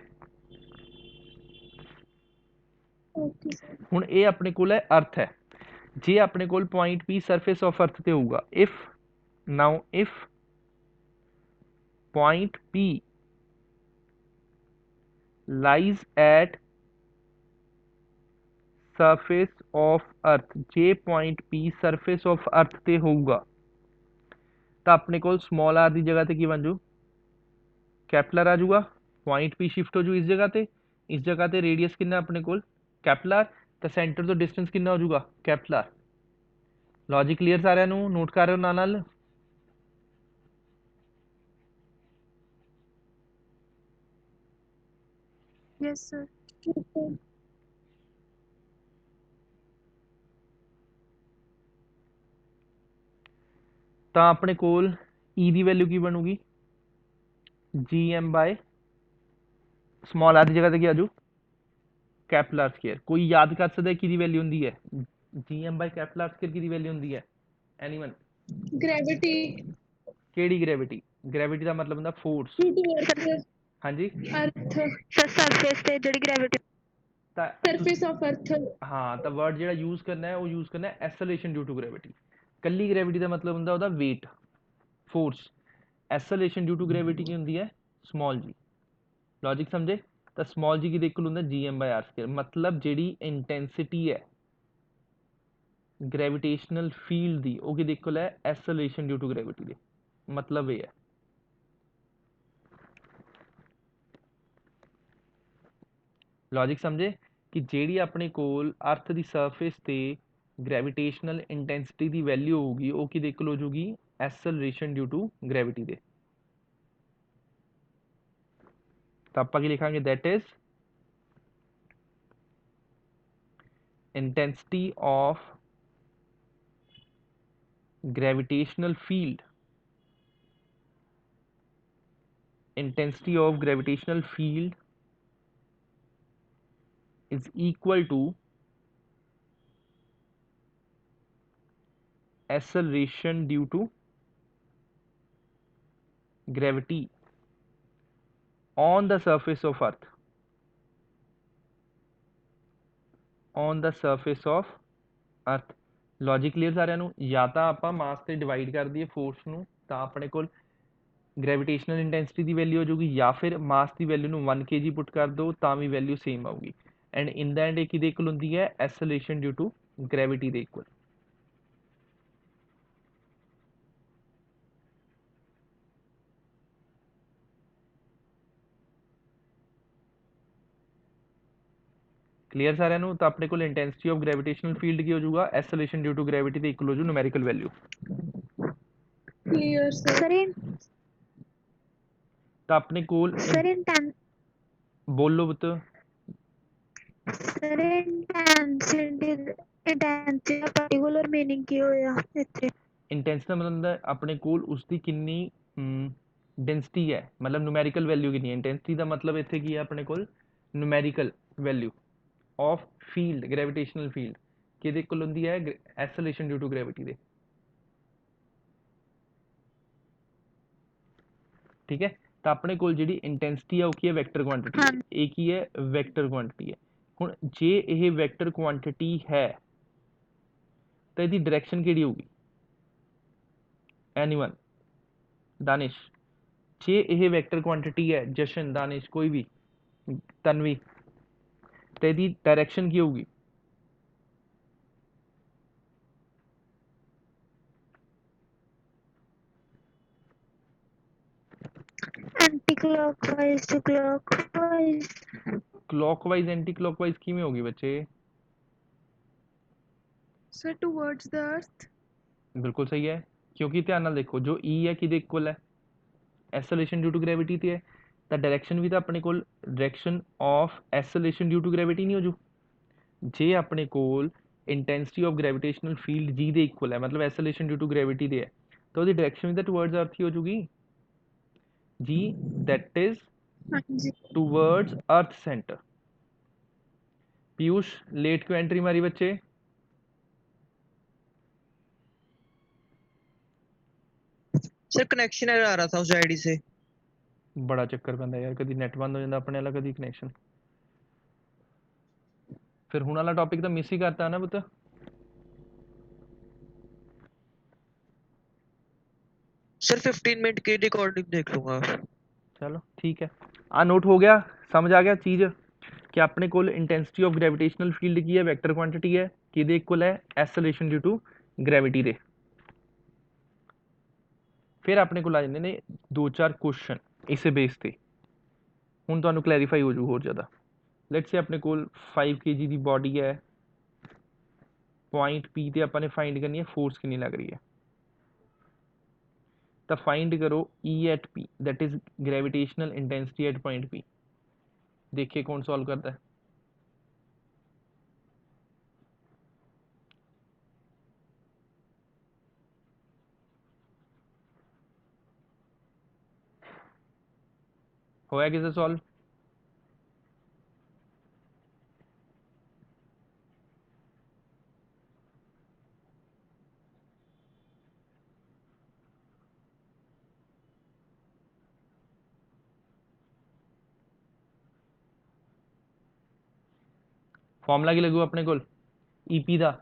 ਓਕੇ ਸਰ। ਹੁਣ ਇਹ ਆਪਣੇ ਕੋਲ ਹੈ ਅਰਥ ਹੈ। ਜੇ ਆਪਣੇ ਕੋਲ ਪੁਆਇੰਟ P ਸਰਫੇਸ ਆਫ ਅਰਥ ਤੇ ਹੋਊਗਾ, if point P lies at surface of earth, J point P surface of earth ਤੇ ਹੋਊਗਾ ਤਾਂ ਆਪਣੇ ਕੋਲ small r ਦੀ ਜਗ੍ਹਾ ਤੇ ਕੀ ਬਣ ਜੂ ਕੈਪਲਰ ਆ ਜਾਊਗਾ। point P ਸ਼ਿਫਟ ਹੋ ਜੂ ਇਸ ਜਗ੍ਹਾ ਤੇ ਰੇਡੀਅਸ ਕਿੰਨਾ ਆਪਣੇ ਕੋਲ ਕੈਪਲਰ, ਤਾਂ ਸੈਂਟਰ ਤੋਂ ਡਿਸਟੈਂਸ ਕਿੰਨਾ ਹੋ ਜਾਊਗਾ ਕੈਪਲਰ। ਲੌਜਿਕ ਕਲੀਅਰ ਸਾਰਿਆਂ ਨੂੰ, ਨੋਟ ਕਰ ਰਹੇ ਹੋ ਨਾਲ? Yes sir. ਤਾਂ ਆਪਣੇ ਕੋਲ E ਦੀ ਵੈਲਿਊ ਕੀ ਬਣੂਗੀ GM/, ਸਮॉल r ਦੀ ਜਗ੍ਹਾ ਤੇ ਕੀ ਆ ਜੂ ਕੈਪਲਰ ਸਕੁਅਰ। ਕੋਈ ਯਾਦ ਕਰ ਸਕਦਾ ਕਿਹਦੀ ਵੈਲਿਊ ਹੁੰਦੀ ਹੈ GM/, ਕੈਪਲਰ ਸਕੁਅਰ ਕਿਹਦੀ ਵੈਲਿਊ ਹੁੰਦੀ ਹੈ ਐਨੀਵਨ? ਗ੍ਰੈਵਿਟੀ। ਕਿਹੜੀ ਗ੍ਰੈਵਿਟੀ? ਗ੍ਰੈਵਿਟੀ ਦਾ ਮਤਲਬ ਹੁੰਦਾ ਫੋਰਸ। Due to earth. ਹਾਂਜੀ, ਅਰਥ सर सरफेस ਤੇ ਜਿਹੜੀ ਗ੍ਰੈਵਿਟੀ ਤਾਂ ਸਰਫੇਸ ਆਫ ਅਰਥ। ਹਾਂ, ਤਾਂ ਵਰਡ ਜਿਹੜਾ ਯੂਜ਼ ਕਰਨਾ ਹੈ ਉਹ ਯੂਜ਼ ਕਰਨਾ ਹੈ ਐਸਲੇਸ਼ਨ ਡਿਊ ਟੂ ਗ੍ਰੈਵਿਟੀ। ਕੱਲੀ ਗ੍ਰੈਵਿਟੀ ਦਾ ਮਤਲਬ ਹੁੰਦਾ ਉਹਦਾ weight, force. Acceleration due to gravity ਕੀ ਹੁੰਦੀ ਹੈ ਸਮॉल g। ਲੌਜਿਕ ਸਮਝੇ? ਤਾਂ ਸਮॉल g ਕਿਹਦੇ ਇਕੁਅਲ ਹੁੰਦਾ GM/r ਸਕੁਅਰ। ਮਤਲਬ ਜਿਹੜੀ ਇੰਟੈਂਸਿਟੀ ਹੈ ਗ੍ਰੈਵਿਟੇਸ਼ਨਲ ਫੀਲਡ ਦੀ ਉਹ ਕਿਹਦੇ ਇਕੁਅਲ ਹੈ ਐਸਲੇਸ਼ਨ ਡਿਊ ਟੂ ਗ੍ਰੈਵਿਟੀ ਦੇ। ਮਤਲਬ ਇਹ ਹੈ। ਲੌਜਿਕ ਸਮਝੇ ਕਿ ਜਿਹੜੀ ਆਪਣੇ ਕੋਲ ਅਰਥ ਦੀ ਸਰਫੇਸ ਤੇ ਗ੍ਰੈਵਿਟੇਸ਼ਨਲ ਇੰਟੈਂਸਿਟੀ ਦੀ ਵੈਲਿਊ ਹੋਊਗੀ ਉਹ ਕਿਹਦੇ ਇਕੁਅਲ ਹੋ ਜੂਗੀ ਐਸਲਰੇਸ਼ਨ ਡਿਊ ਟੂ ਗ੍ਰੈਵਿਟੀ ਦੇ। ਤਾਂ ਆਪਾਂ ਕੀ ਲਿਖਾਂਗੇ that is intensity of gravitational field, intensity of gravitational field is equal to acceleration due to gravity on the surface of earth, on the surface of earth। Logic clear ਸਾਰਿਆਂ ਨੂੰ? ਜਾਂ ਤਾਂ ਆਪਾਂ ਮਾਸ ਤੇ ਡਿਵਾਈਡ ਕਰ ਦਈਏ ਫੋਰਸ ਨੂੰ ਤਾਂ ਆਪਣੇ ਕੋਲ ਗ੍ਰੈਵਿਟੇਸ਼ਨਲ ਇੰਟੈਂਸਿਟੀ ਦੀ ਵੈਲਿਊ ਹੋ ਜਾਊਗੀ, ਜਾਂ ਫਿਰ ਮਾਸ ਦੀ ਵੈਲਿਊ ਨੂੰ 1 kg ਪੁੱਟ ਕਰ ਦਿਓ ਤਾਂ ਵੀ ਵੈਲਿਊ ਸੇਮ ਆਊਗੀ। ਐਂਡ ਇਨ ਦਾ ਐਂਡ ਇਹ ਕਿਹਦੇ ਇਕੁਅਲ ਹੁੰਦੀ ਹੈ ਐਸਲੇਸ਼ਨ ਡਿਊ ਟੂ ਗ੍ਰੈਵਿਟੀ ਦੇ ਇਕੁਅਲ। ਕਲੀਅਰ ਸਾਰਿਆਂ ਨੂੰ? ਤਾਂ ਆਪਣੇ ਕੋਲ ਇੰਟੈਂਸਿਟੀ ਆਫ ਗ੍ਰੈਵਿਟੇਸ਼ਨਲ ਫੀਲਡ ਕੀ ਹੋ ਜਾਊਗਾ ਐਸਲੇਸ਼ਨ ਡਿਊ ਟੂ ਗ੍ਰੈਵਿਟੀ ਦੇ ਇਕੁਅਲ ਹੋ ਜੂ numerical value. Clear sir. Sir ਤਾਂ ਆਪਣੇ ਕੋਲ ਬੋਲੋ ਪੁੱਤ। ਸਰ ਇੰਟੈਂਸਿਟੀ ਦਾ ਪਾਰਟਿਕੂਲਰ ਮੀਨਿੰਗ ਕੀ ਹੋਇਆ ਇੱਥੇ? ਇੰਟੈਂਸਿਟੀ ਦਾ ਮਤਲਬ ਹੁੰਦਾ ਆਪਣੇ ਕੋਲ ਉਸਦੀ ਕਿੰਨੀ ਡੈਂਸਿਟੀ ਹੈ, ਮਤਲਬ ਨੂਮੈਰੀਕਲ ਵੈਲਿਊ ਕਿੰਨੀ ਹੈ। ਇੰਟੈਂਸਿਟੀ ਦਾ ਮਤਲਬ ਇੱਥੇ ਕੀ ਹੈ ਆਪਣੇ ਕੋਲ numerical value of field, gravitational field ਕਿਹਦੇ ਕੋਲ ਹੁੰਦੀ ਹੈ ਐਸਲੇਸ਼ਨ ਡਿਊ ਟੂ ਗ੍ਰੈਵਿਟੀ ਦੇ। ਠੀਕ ਹੈ, ਤਾਂ ਆਪਣੇ ਕੋਲ ਜਿਹੜੀ ਇੰਟੈਂਸਿਟੀ ਹੈ ਉਹ ਕੀ ਹੈ ਵੈਕਟਰ ਕੁਆਂਟੀਟੀ ਹੈ। ਇਹ ਕੀ ਹੈ ਵੈਕਟਰ ਕੁਆਂਟੀਟੀ ਹੈ। ਹੁਣ ਜੇ ਇਹ ਵੈਕਟਰ ਕੁਆਂਟੀਟੀ ਹੈ ਤਾਂ ਇਹਦੀ ਡਾਇਰੈਕਸ਼ਨ ਕਿਹੜੀ ਹੋਊਗੀ ਐਨੀਵਨ? दानिश, जे यह वैक्टर क्वांटिटी है जशन, दानिश, कोई भी, तनवी, तो यदि डायरेक्शन की होगी anti clockwise to clockwise. Clockwise anti clockwise किमें होगी बच्चे? Sir towards the earth. बिल्कुल सही है, क्योंकि ध्यान नाल देखो जो ई है किहदे इक्वल है? ਐਸਲੇਸ਼ਨ ਡਿਊ ਟੂ ਗ੍ਰੈਵਿਟੀ ਤੇ ਹੈ, ਤਾਂ ਡਾਇਰੈਕਸ਼ਨ ਵੀ ਤਾਂ ਆਪਣੇ ਕੋਲ direction of acceleration due to gravity ਨਹੀਂ ਹੋ ਜੂ। ਜੇ ਆਪਣੇ ਕੋਲ ਇੰਟੈਂਸਿਟੀ ਆਫ ਗ੍ਰੈਵਿਟੇਸ਼ਨਲ ਫੀਲਡ ਜੀ ਦੇ ਇਕੁਅਲ ਹੈ, ਮਤਲਬ ਐਸਲੇਸ਼ਨ ਡਿਊ ਟੂ ਗ੍ਰੈਵਿਟੀ ਦੇ ਹੈ, ਤਾਂ ਉਹਦੀ ਡਾਇਰੈਕਸ਼ਨ ਵੀ ਤਾਂ ਟੁਵਰਡਸ ਅਰਥ ਹੀ ਹੋ ਜੂਗੀ ਜੀ, ਦੈਟ ਇਜ਼ ਹਾਂਜੀ towards earth centre. Piyush late क्यों एंट्री मारी बच्चे? सर कनेक्शन एरर आ रहा था उस आईडी से। बड़ा चक्कर पैंदा यार, कभी नेट बंद हो जाता अपने वाला, कभी कनेक्शन। फिर हुण वाला टॉपिक तो मिस ही करता है ना पुत्त। सर 15 मिनट की रिकॉर्डिंग देख लूंगा। चलो ठीक है, आ नोट हो गया, समझ आ गया चीज़ कि अपने को इंटेंसिटी ऑफ ग्रेविटेशनल फील्ड की है, वेक्टर क्वांटिटी है कि इक्वल है एसलेशन ड्यू टू ग्रेविटी दे। फिर अपने को आ जाते ने 2-4 क्वेश्चन इस बेस पे, हुण तुहानूं क्लैरीफाई हो जू होर ज़्यादा। लेट्स से अपने को 5 kg की बॉडी है, पॉइंट पी ते आपां ने फाइंड करनी है फोर्स कितनी लग रही है, तो फाइंड करो E at P, that is gravitational intensity at point P. देखिए कौन सॉल्व करता है। होया किसे सॉल्व? फॉर्मूला की लगू अपने को ईपी दा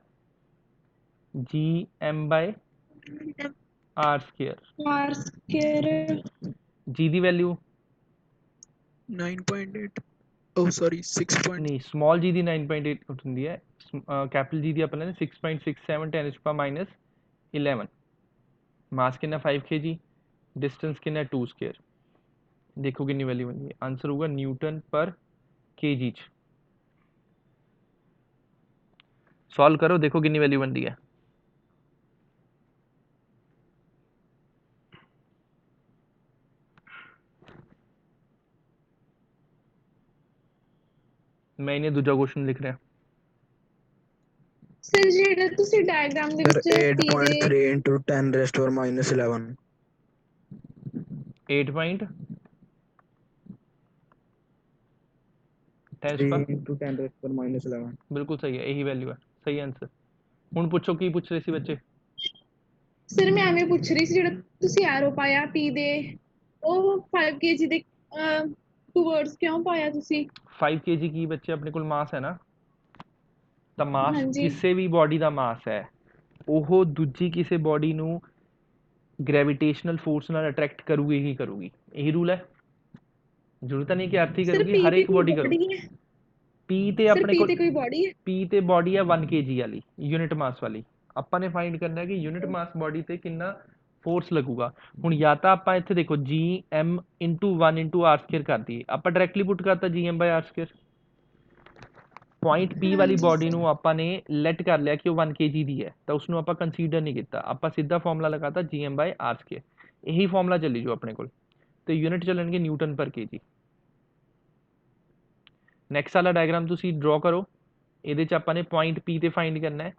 G M by are square. R square G दी वैल्यू 9.8 oh sorry 6 point नहीं, स्मॉल जी दी 9.8 होती है, कैपिटल जी दी अपने 6.67 10⁻⁻11। मास कितना 5 kg, डिस्टेंस कितना 2 स्केयर। देखो कितनी वैल्यू बनती है, आंसर होगा न्यूटन पर केजी। सॉल्व करो, देखो कितनी वैल्यू बनती है। मैं इन्हें दूसरा क्वेश्चन लिख रहा है। ਸਰ ਜਿਹੜਾ ਤੁਸੀਂ ਡਾਇਗਰਾਮ ਦੇ sir ਵਿੱਚ ਪੀ ਦੇ 8.3 into 10 raised to power minus 11 8 point 3 into 10 raised to power minus 11 बिल्कुल सही है, यही वैल्यू है, सही आंसर। ਹੁਣ ਪੁੱਛੋ ਕੀ ਪੁੱਛ ਰਹੇ ਸੀ ਬੱਚੇ? ਸਰ ਮੈਂ ਐਵੇਂ ਪੁੱਛ ਰਹੀ ਸੀ ਜਿਹੜਾ ਤੁਸੀਂ ਐਰੋ ਪਾਇਆ ਪੀ ਦੇ, ਉਹ 5 kg ਦੇ ਟੂਵਰਡਸ ਕਿਉਂ ਪਾਇਆ ਤੁਸੀਂ? 5 kg ਕੀ ਬੱਚੇ ਆਪਣੇ ਕੋਲ ਮਾਸ ਹੈ ਨਾ, ਤਾਂ ਮਾਸ ਹਾਂਜੀ ਕਿਸੇ ਵੀ ਬਾਡੀ ਦਾ ਮਾਸ ਹੈ, ਉਹ ਦੂਜੀ ਕਿਸੇ ਬਾਡੀ ਨੂੰ ਗ੍ਰੈਵਿਟੇਸ਼ਨਲ ਫੋਰਸ ਨਾਲ ਅਟਰੈਕਟ ਕਰੂਗੀ ਹੀ ਕਰੂਗੀ, ਇਹੀ ਰੂਲ ਹੈ। ਜ਼ਰੂਰਤ ਨਹੀਂ ਕਿ ਅਰਥ ਹੀ ਸਰ ਕਰੂਗੀ, ਪੀ ਹਰ ਤੇ ਇੱਕ ਕੋਈ ਬਾਡੀ ਕਰੂਗੀ। ਬੋਡੀ ਹੈ? ਪੀ ਤੇ ਸਰ ਆਪਣੇ ਪੀ ਕੋਲ, ਤੇ ਕੋਈ ਬੋਡੀ ਹੈ? ਪੀ ਤੇ ਬਾਡੀ ਹੈ 1 kg ਵਾਲੀ, ਯੂਨਿਟ ਮਾਸ ਵਾਲੀ। ਆਪਾਂ ਨੇ ਫਾਈਂਡ ਕਰਨਾ ਹੈ ਕਿ ਯੂਨਿਟ ਮਾਸ ਬਾਡੀ ਤੇ ਕਿੰਨਾ ਫੋਰਸ ਲੱਗੂਗਾ। ਹੁਣ ਜਾਂ ਤਾਂ ਆਪਾਂ ਇੱਥੇ ਦੇਖੋ G M into 1 into R square ਕਰ ਦਈਏ, ਆਪਾਂ ਡਾਇਰੈਕਟਲੀ ਪੁੱਟ ਕਰਤਾ G M by R square. Point P ਵਾਲੀ ਹਾਂਜੀ ਬਾਡੀ ਸਰ ਨੂੰ ਆਪਾਂ ਨੇ ਲੈਟ ਕਰ ਲਿਆ ਕਿ ਉਹ 1 kg ਦੀ ਹੈ, ਤਾਂ ਉਸਨੂੰ ਆਪਾਂ ਕੰਸੀਡਰ ਨਹੀਂ ਕੀਤਾ, ਆਪਾਂ ਸਿੱਧਾ ਫਾਰਮੂਲਾ ਲਗਾਤਾ ਜੀ ਐਮ ਬਾਈ ਆਰ ਸਕੇਅਰ। ਇਹੀ ਫਾਰਮੂਲਾ ਚੱਲੀ ਜੋ ਆਪਣੇ ਕੋਲ, ਤੇ ਯੂਨਿਟ ਚੱਲਣਗੇ ਨਿਊਟਨ ਪਰ kg। ਨੈਕਸਟ ਵਾਲਾ ਡਾਇਗਰਾਮ ਤੁਸੀਂ ਡਰਾ ਕਰੋ, ਇਹਦੇ ਚ ਆਪਾਂ ਨੇ ਪੁਆਇੰਟ ਪੀ ਤੇ ਫਾਈਂਡ ਕਰਨਾ ਹੈ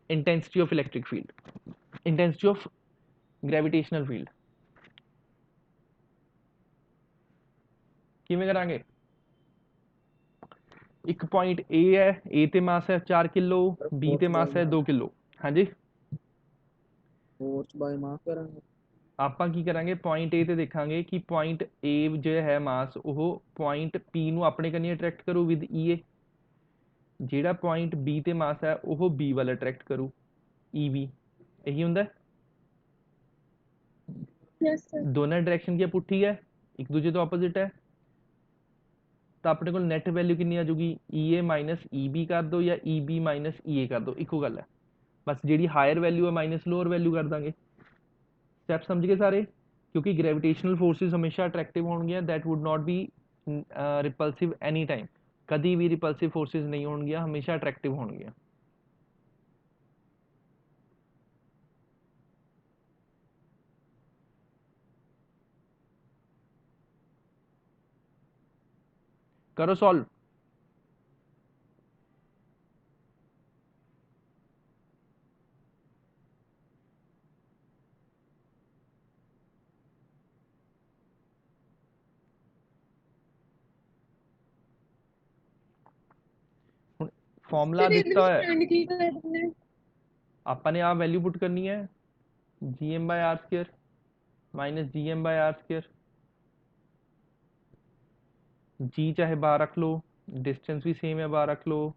intensity of electric field, intensity of gravitational field. ਕਿਵੇਂ ਕਰਾਂਗੇ? ਇੱਕ ਪੁਆਇੰਟ A ਹੈ, A ਤੇ ਮਾਸ ਹੈ 4 ਕਿਲੋ, B ਤੇ ਮਾਸ ਹੈ 2 ਕਿਲੋ। ਹਾਂਜੀ force by mass ਕਰਾਂਗੇ। ਆਪਾਂ ਕੀ ਕਰਾਂਗੇ, ਪੁਆਇੰਟ A ਤੇ ਦੇਖਾਂਗੇ ਕਿ ਪੁਆਇੰਟ A ਜੋ ਹੈ ਮਾਸ, ਉਹ ਪੁਆਇੰਟ P ਨੂੰ ਆਪਣੇ ਕਨੀ ਅਟਰੈਕਟ ਕਰੂ ਵਿਦ EA। ਜਿਹੜਾ ਪੁਆਇੰਟ B ਤੇ ਮਾਸ ਹੈ ਉਹ B ਵੱਲ ਅਟਰੈਕਟ ਕਰੂ EB। ਇਹੀ ਹੁੰਦਾ ਹੈ। ਯੈਸ ਸਰ ਦੋਨਾਂ ਡਾਇਰੈਕਸ਼ਨ ਕੀ ਪੁੱਠੀ ਹੈ, ਇੱਕ ਦੂਜੇ ਤੋਂ ਆਪੋਜ਼ਿਟ ਹੈ, ਤਾਂ ਆਪਣੇ ਕੋਲ ਨੈਟ ਵੈਲਿਊ ਕਿੰਨੀ ਆ ਜੂਗੀ, EA ਮਾਈਨਸ EB ਕਰ ਦਿਓ ਜਾਂ EB ਮਾਈਨਸ EA ਕਰ ਦਿਓ, ਇੱਕੋ ਗੱਲ ਹੈ। ਬਸ ਜਿਹੜੀ ਹਾਇਰ ਵੈਲਿਊ ਹੈ ਮਾਈਨਸ ਲੋਅਰ ਵੈਲਿਊ ਕਰ ਦਾਂਗੇ। ਸਟੈਪ ਸਮਝ ਗਏ ਸਾਰੇ क्योंकि ग्रेविटेशनल फोर्सेस हमेशा अट्रैक्टिव होंगे, that would not be repulsive any time, कभी भी रिपल्सिव फोर्सेस नहीं होंगे, हमेशा अट्रैक्टिव होंगे। करो सॉल्व। फॉर्मूला सर ਇਹਦੇ ਦਿੱਤਾ ਵਿੱਚ ਹੋਇਆ, ਫਾइंड ਕੀ ਕਰਨਾ ਹੈ? ਆਪਾਂ ने आप वैल्यू पुट करनी है gm/r² माइनस gm/r²। जी चाहे बाहर रख लो, डिस्टेंस भी सेम है बाहर रख लो,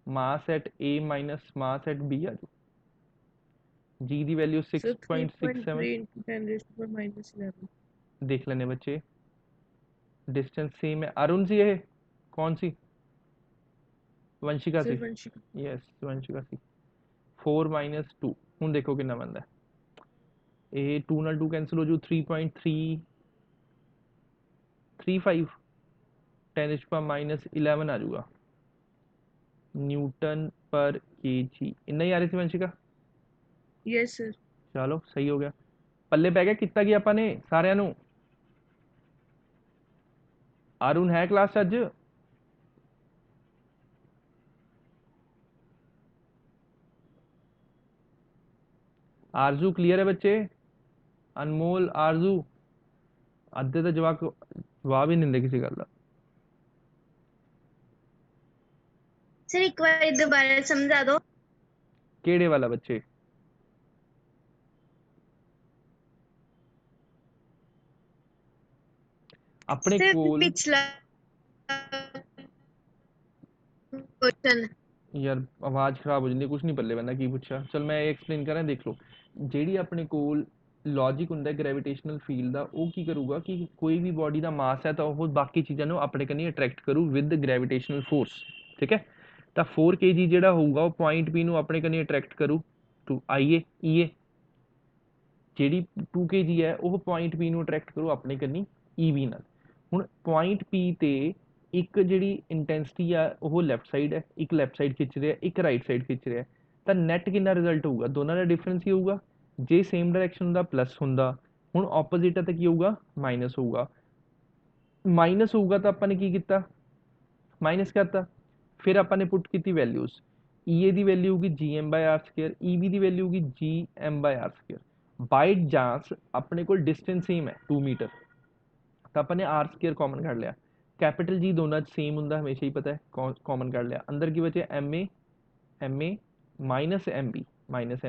mass at A minus mass at B आ जाओ। जी की value So 6.67 3.3 into 10 raised to the minus 11. देख लेने बच्चे, डिस्टेंस सेम है। अरुण सी है कौन सी? वंशिका सी, Sirvanshika. यस वंशिका सी। 4 माइनस 2 हूँ देखो कितना बनता है, ये 2 ਨਾਲ 2 कैंसिल हो जाओ, 3.335 10⁻11 आ जाऊगा न्यूटन पर केजी। इन्ना ही आ रही थी वंशिका? Yes, sir. चलो सही हो गया। पल्ले पै गया कितना की ਆਪਾਂ ਨੇ ਸਾਰਿਆਂ ਨੂੰ। अरुण है क्लास अज? आरजू क्लियर है बच्चे? अनमोल आरजू अद्धे तो जवाब ही नहीं दिंदे किसी गल दा। सर एक बार दोबारा समझा दो। केड़े वाला बच्चे? अपने सर कोल पिछला क्वेश्चन। यार आवाज खराब हो जाती, कुछ नहीं पल्ले बंदा की पूछा। चल मैं एक्सप्लेन करा, देख लो। ਜਿਹੜੀ ਆਪਣੇ ਕੋਲ ਲੌਜੀਕ ਹੁੰਦਾ ਗ੍ਰੈਵਿਟੇਸ਼ਨਲ ਫੀਲਡ ਦਾ, ਉਹ ਕੀ ਕਰੂਗਾ ਕਿ ਕੋਈ ਵੀ ਬੋਡੀ ਦਾ ਮਾਸ ਹੈ ਤਾਂ ਉਹ ਬਾਕੀ ਚੀਜ਼ਾਂ ਨੂੰ ਆਪਣੇ ਕਨੀ ਅਟਰੈਕਟ ਕਰੂ ਵਿਦ ਗ੍ਰੈਵਿਟੇਸ਼ਨਲ ਫੋਰਸ, ਠੀਕ ਹੈ। ਤਾਂ 4 kg ਜਿਹੜਾ ਹੋਊਗਾ ਉਹ ਪੁਆਇੰਟ P ਨੂੰ ਆਪਣੇ ਕਨੀ ਅਟਰੈਕਟ ਕਰੂ ਟੂ ਆਈਏ ਈਏ, ਜਿਹੜੀ 2 kg ਹੈ ਉਹ ਪੁਆਇੰਟ P ਨੂੰ ਅਟਰੈਕਟ ਕਰੂ ਆਪਣੇ ਕਨੀ ਈਬੀ ਨਾਲ। ਹੁਣ ਪੁਆਇੰਟ P ਤੇ ਇੱਕ ਜਿਹੜੀ ਇੰਟੈਂਸਿਟੀ ਆ ਉਹ ਲੈਫਟ ਸਾਈਡ ਹੈ, ਇੱਕ ਲੈਫਟ ਸਾਈਡ ਖਿੱਚ ਰਿਹਾ, ਇੱਕ ਰਾਈਟ ਸਾਈਡ ਖਿੱਚ ਰਿਹਾ, ਤਾਂ ਨੈਟ ਕਿੰਨਾ ਰਿਜ਼ਲਟ ਹੋਊਗਾ? ਦੋਨਾਂ ਦਾ ਡਿਫਰੈਂਸ ਹੀ ਹੋਊਗਾ। ਜੇ ਸੇਮ ਡਾਇਰੈਕਸ਼ਨ ਹੁੰਦਾ ਪਲੱਸ ਹੁੰਦਾ, ਹੁਣ ਆਪੋਜ਼ਿਟ ਹੈ ਤਾਂ ਕੀ ਹੋਊਗਾ? ਮਾਈਨਸ ਹੋਊਗਾ। ਮਾਈਨਸ ਹੋਊਗਾ ਤਾਂ ਆਪਾਂ ਨੇ ਕੀ ਕੀਤਾ? ਮਾਈਨਸ ਕਰਤਾ। ਫਿਰ ਆਪਾਂ ਨੇ ਪੁੱਟ ਕੀਤੀ ਵੈਲਿਊਜ਼, ਈਏ ਦੀ ਵੈਲਿਊ ਹੋਊਗੀ gm/r², ਈਬੀ ਦੀ ਵੈਲਿਊ ਹੋਊਗੀ gm/r²। ਬਾਈ ਚਾਂਸ ਆਪਣੇ ਕੋਲ डिस्टेंस सेम है 2 मीटर, तो अपन ने r² कॉमन कर लिया। कैपिटल जी दोनों सेम होंगे हमेशा ही पता है, कॉमन कर लिया। अंदर की बचे M A minus M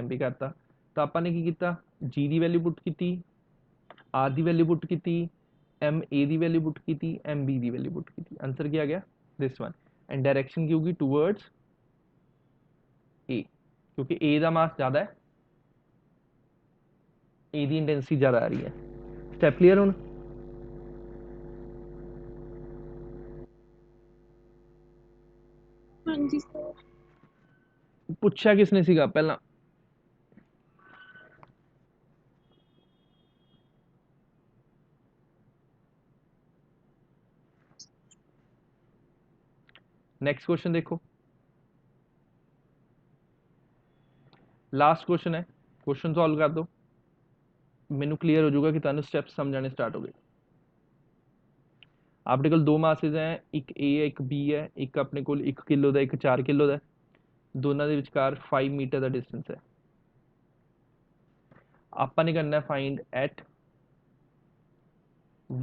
B करता। तो अपन ने की किया, जी की वैल्यू पुट की, आर की वैल्यू पुट की, एम ए की वैल्यू पुट की, एम बी की वैल्यू पुट की। आंसर क्या आ गया? This one. एंड डायरेक्शन की होगी टूवर्ड्स ए, क्योंकि ए का मास ज़्यादा है, ए की इंटेंसिटी ज़्यादा आ रही है। स्टेप क्लियर हूँ? ਹਾਂਜੀ ਸਰ। पूछा किसने सीगा पहला? नेक्स्ट क्वेश्चन देखो, लास्ट क्वेश्चन है, क्वेश्चन सॉल्व कर दो, मैनू क्लीयर हो जाऊगा कि तुहानू स्टेप्स समझ आने स्टार्ट हो गए। अपने को 2 मासिस हैं, एक ए है एक बी है, एक अपने को 1 किलो का एक 4 किलो का, दोनों के विचकार 5 मीटर का डिस्टेंस है। आपने करना है find at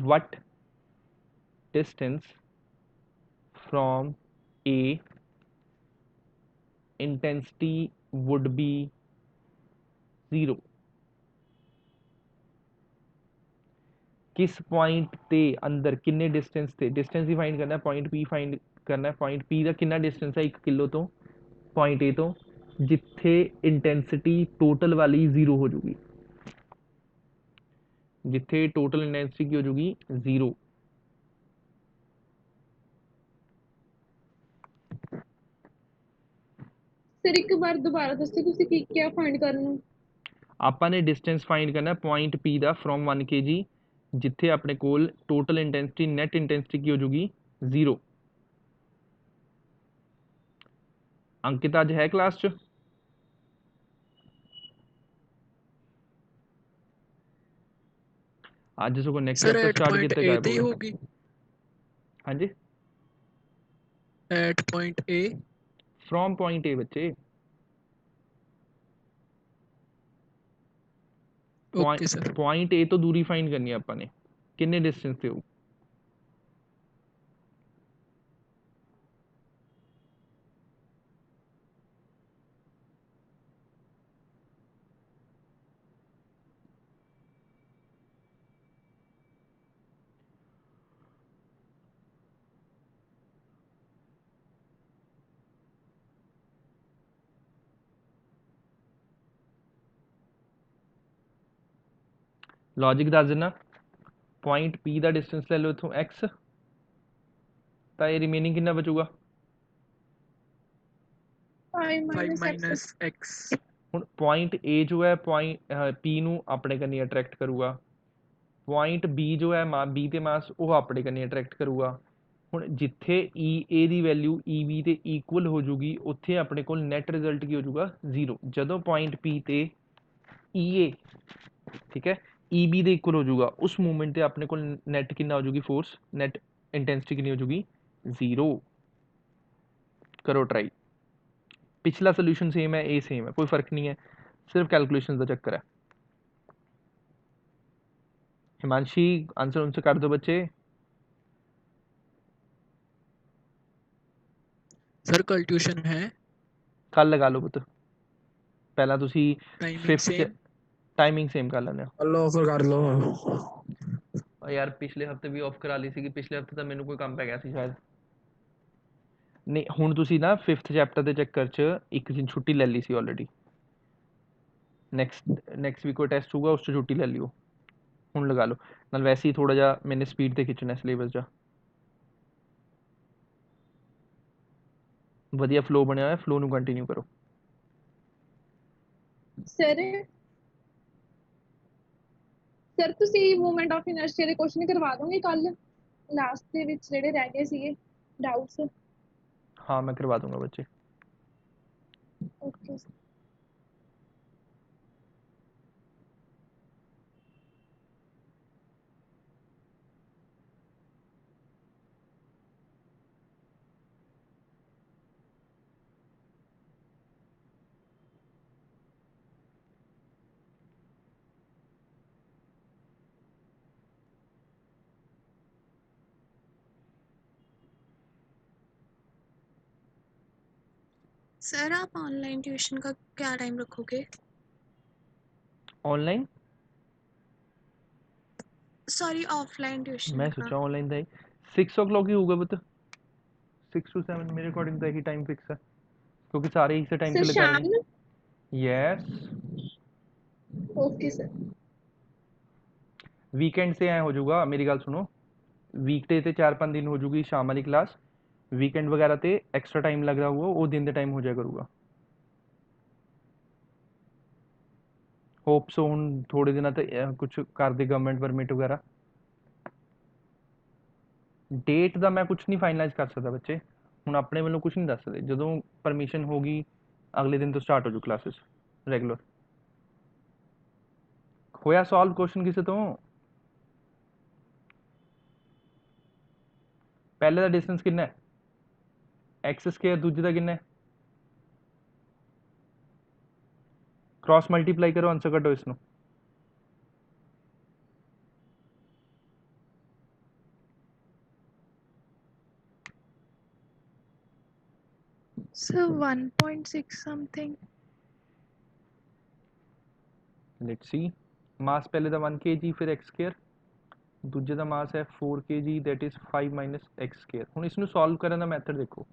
what distance from A intensity would be 0। किस पॉइंट ते अंदर किन्ने डिस्टेंस ते, डिस्टेंस ही फाइंड करना है, पॉइंट पी फाइंड करना है। पॉइंट पी का कितना डिस्टेंस है 1 किलो तो पॉइंट ए तो, जिथे इंटेंसिटी टोटल वाली 0 हो जाएगी, जिथे टोटल इंटेंसिटी की हो जाएगी 0। ਸਰ ਇੱਕ ਵਾਰ ਦੁਬਾਰਾ ਦੱਸੋ ਤੁਸੀਂ ਕੀ ਕਿਆ ਫਾइंड ਕਰਨਾ? ਆਪਾਂ ਨੇ ਡਿਸਟੈਂਸ ਫਾਈਂਡ ਕਰਨਾ point P the from 1 kg, ਜਿੱਥੇ ਆਪਣੇ ਕੋਲ ਟੋਟਲ ਇੰਟੈਂਸਿਟੀ ਨੈਟ ਇੰਟੈਂਸਿਟੀ ਕੀ ਹੋ ਜੂਗੀ 0। ਅੰਕਿਤ ਅੱਜ ਹੈ ਕਲਾਸ 'ਚ? ਅੱਜ ਸਗੋਂ next sir chapter at start point ਕੀਤੇ ਏ ਗਾਇਬ ਤੇ ਹੋ ਹੀ ਗਏ। ਹੋਊਗੀ, ਹਾਂਜੀ at point A. From point A ਬੱਚੇ, ਓਕੇ ਸਰ। ਪੁਆਇੰਟ A ਤੋਂ ਦੂਰੀ ਫਾਈਂਡ ਕਰਨੀ ਆ ਆਪਾਂ ਨੇ, ਕਿੰਨੇ ਡਿਸਟੈਂਸ ਤੇ ਹੋ। ਲੌਜਿਕ ਦੱਸ ਦਿੰਦਾ, ਪੁਆਇੰਟ P ਦਾ ਡਿਸਟੈਂਸ ਲੈ ਲਓ ਇੱਥੋਂ x, ਤਾਂ ਇਹ ਰਿਮੇਨਿੰਗ ਕਿੰਨਾ ਬਚੂਗਾ। 5 5 minus x ਮਾਈਨਸ x। ਹੁਣ ਪੁਆਇੰਟ A ਜੋ ਹੈ ਪੁਆਇੰਟ P ਨੂੰ ਆਪਣੇ ਕੰਨੀ ਅਟਰੈਕਟ ਕਰੂਗਾ, ਪੁਆਇੰਟ B ਜੋ ਹੈ B ਤੇ ਮਾਸ ਉਹ ਆਪਣੇ ਕੰਨੀ ਅਟਰੈਕਟ ਕਰੂਗਾ। ਹੁਣ ਜਿੱਥੇ EA ਦੀ ਵੈਲਿਊ EB ਤੇ ਇਕੁਅਲ ਹੋ ਜੂਗੀ, ਉੱਥੇ ਆਪਣੇ ਕੋਲ ਨੈਟ ਰਿਜ਼ਲਟ ਕੀ ਹੋ ਜੂਗਾ 0। ਜਦੋਂ ਪੁਆਇੰਟ P ਤੇ EA ਠੀਕ ਹੈ EB ਦੇ ਇਕੁਅਲ ਹੋ ਜੂਗਾ, ਉਸ ਮੂਵਮੈਂਟ ਤੇ ਆਪਣੇ ਕੋਲ ਨੈਟ ਕਿੰਨਾ ਹੋ ਜੂਗੀ ਫੋਰਸ, ਨੈਟ ਇੰਟੈਂਸਿਟੀ ਕਿੰਨੀ ਹੋ ਜੂਗੀ 0। ਕਰੋ ਟਰਾਈ। ਪਿਛਲਾ ਸੋल्यूशन सेम है, ए सेम है, कोई फर्क नहीं है, सिर्फ कैलकुलेशन का चक्कर है। हिमांशी आंसर उनसे कर दो बच्चे। सर कल ट्यूशन है? कल लगा लो पुत्र, पहला तुसी timing fifth sem? Timing same कर लेने। लो फिर कर लो। यार पिछले हफ्ते भी ऑफ करा ली सी, पिछले हफ्ते तो मैनू कोई काम पै गया सी शायद। नहीं हुण तुसी ना 5th चैप्टर के चक्कर च एक दिन छुट्टी ले ली सी ऑलरेडी, नैक्सट वीक कोई टेस्ट होगा उस छुट्टी ले लियो, हुण लगा लो। नाल वैसे ही थोड़ा जा मैंने स्पीड ते खिंचना सिलेबस जा, वधिया फ्लो बनया होया, फ्लो नू कंटिन्यू करो। ਸਰ ਤੁਸੀਂ ਮੂਵਮੈਂਟ ਆਫ ਇਨਰਸ਼ੀਆ ਦੇ ਕੁਐਸਚਨ ਕਰਵਾ ਦੋਗੇ ਕੱਲ ਲਾਸਟ ਦੇ ਵਿੱਚ ਜਿਹੜੇ ਰਹਿ ਗਏ ਸੀਗੇ ਡਾਊਟਸ। हाँ मैं करवा दूंगा बच्चे। ਓਕੇ सर आप ऑनलाइन ट्यूशन का क्या टाइम रखोगे? ऑनलाइन सॉरी ऑफलाइन ट्यूशन मैं का। सोचा ऑनलाइन था ही 6 o'clock ही होगा पुत्र, 6 to 7 मेरे अकॉर्डिंग तो यही टाइम फिक्स है, क्योंकि सारे इसी टाइम ਸਰ पे लगा ਸ਼ਾਮ रहे ਨੂੰ। हैं। Yes okay sir. वीकेंड से ऐ हो जाऊगा, मेरी गल सुनो, वीकडे ते 4-5 दिन हो जूगी शाम वाली क्लास, वीकेंड वगैरह ते एक्स्ट्रा टाइम लग रहा हुआ वो दिन दे टाइम हो जाया करूगा। होप सो हुण थोड़े दिनों ते कुछ कर दे गवर्नमेंट परमिट वगैरह। डेट का मैं कुछ नहीं फाइनलाइज कर सकता बच्चे, हुण अपने वालों कुछ नहीं दस सकते, जदों परमिशन होगी अगले दिन तो स्टार्ट हो जू क्लासेस रेगुलर। होया सॉल्व क्वेश्चन किसी तो? पहले का डिस्टेंस कितना है एक्स स्केयर, दूजे का कितना है, क्रॉस मल्टीप्लाई करो आंसर कटो इसनों। Sir 1.6 something. Let's see, mass पहले का 1 kg फिर एक्स स्केयर, दूजे का मास है 4 kg that is 5 minus X square. हुण इसनों सॉल्व करने का मैथड देखो,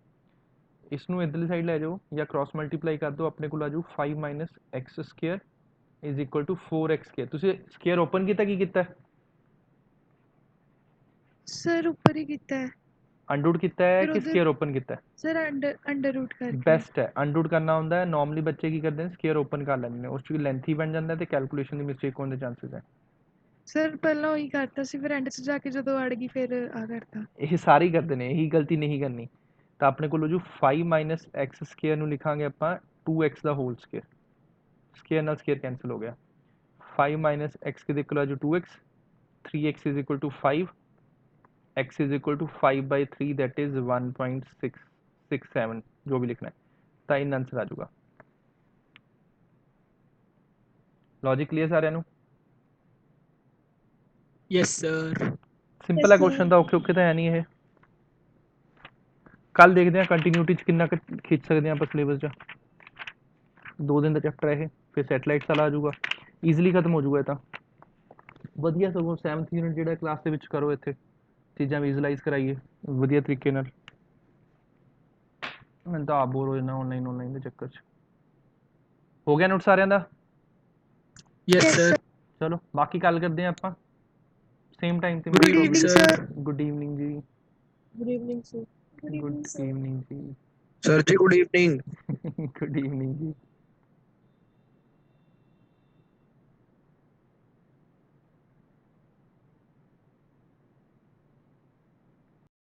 इसनों इधरली साइड ले जाओ या क्रॉस मल्टीप्लाई कर दो, अपने को आ जाओ 5 minus X square is equal to 4x स्केयर। तुसीं स्केयर ओपन किया की किता है? सर ऊपर ही कितना है। ਅਨਰੂਟ ਕੀਤਾ ਹੈ ਫਿਰ ਕਿ ਉਹਦੇ ਸਕੁਅਰ ਓਪਨ ਕੀਤਾ ਹੈ? ਸਰ ਅੰਡਰ ਰੂਟ ਕਰਕੇ ਬੈਸਟ ਹੈ। ਅਨਰੂਟ ਕਰਨਾ ਹੁੰਦਾ ਹੈ, ਨਾਰਮਲੀ ਬੱਚੇ ਕੀ ਕਰਦੇ ਨੇ, ਸਕੁਅਰ ਓਪਨ ਕਰ ਲੈਂਦੇ ਨੇ, ਉਸ 'ਚ ਲੈਂਥੀ ਬਣ ਜਾਂਦਾ ਤੇ ਕੈਲਕੂਲੇਸ਼ਨ ਦੀ ਮਿਸਟੇਕ ਹੋਣ ਦੇ ਚਾਂਸਸ ਹੈ। ਸਰ ਪਹਿਲਾਂ ਉਹੀ ਕਰਤਾ ਸੀ, ਫਿਰ ਐਂਡ 'ਚ ਜਾ ਕੇ ਜਦੋਂ ਅੜ ਗਈ ਫਿਰ ਆ ਕਰਤਾ। ਇਹ ਸਾਰੇ ਹੀ ਕਰਦੇ ਨੇ, ਇਹੀ ਗਲਤੀ ਨਹੀਂ ਕਰਨੀ। ਤਾਂ ਆਪਣੇ ਕੋਲ ਹੋ ਜੂ 5 ਮਾਈਨਸ ਐਕਸ ਸਕੁਅਰ ਨੂੰ ਲਿਖਾਂਗੇ ਆਪਾਂ 2x ਦਾ ਹੋਲ ਸਕੁਅਰ, ਸਕੁਅਰ ਨਾਲ ਸਕੁਅਰ ਕੈਂਸਲ ਹੋ ਗਿਆ। 5 ਮਾਈਨਸ ਐਕਸ ਕਿਹਦੇ ਕੋਲ ਆ ਜੂ 2x, 3x is equal to 5, x is equal to 5/3 that is 1.667 जो भी लिखना है, ਤਾਂ ਇਨ ਆਂਸਰ ਆ ਜਾਊਗਾ। ਲੌਜਿਕ ਕਲੀਅਰ ਸਾਰਿਆਂ ਨੂੰ? Yes sir. ਸਿੰਪਲ ਹੈ ਕੁਐਸਚਨ ਤਾਂ, ਔਖੇ ਤਾਂ ਹੈ ਨਹੀਂ ਇਹ। ਕੱਲ ਦੇਖਦੇ ਹਾਂ ਕੰਟੀਨਿਊਟੀ 'ਚ ਕਿੰਨਾ ਕੁ ਖਿੱਚ ਸਕਦੇ ਹਾਂ ਆਪਾਂ ਸਿਲੇਬਸ 'ਚ। 2 ਦਿਨ ਦਾ ਚੈਪਟਰ ਇਹ, ਫਿਰ ਸੈਟਲਾਈਟਸ ਵਾਲਾ ਆ ਜਾਊਗਾ, ਈਜ਼ੀਲੀ ਖਤਮ ਹੋ ਜਾਊਗਾ ਇਹ ਤਾਂ। ਵਧੀਆ ਸਗੋਂ 7th ਯੂਨਿਟ ਜਿਹੜਾ ਕਲਾਸ ਦੇ ਵਿੱਚ ਕਰੋ, ਇੱਥੇ ਚੀਜ਼ਾਂ ਵਿਜ਼ੂਲਾਈਜ਼ ਕਰਾਈਏ ਵਧੀਆ ਤਰੀਕੇ ਨਾਲ। ਮੈਂ ਤਾਂ ਆਪ ਬੋਰ ਹੋ ਜਾਂਦਾ ਆਨਲਾਈਨ ਦੇ ਚੱਕਰ 'ਚ। ਹੋ ਗਿਆ ਨੋਟ ਸਾਰਿਆਂ ਦਾ? Yes sir. ਚਲੋ ਬਾਕੀ ਗੱਲ ਕਰਦੇ ਹਾਂ ਆਪਾਂ ਸੇਮ ਟਾਈਮ ਤੇ। Good evening sir. Good evening ji. Good evening sir. Good evening ji. Sir ji good evening. Good evening ਜੀ।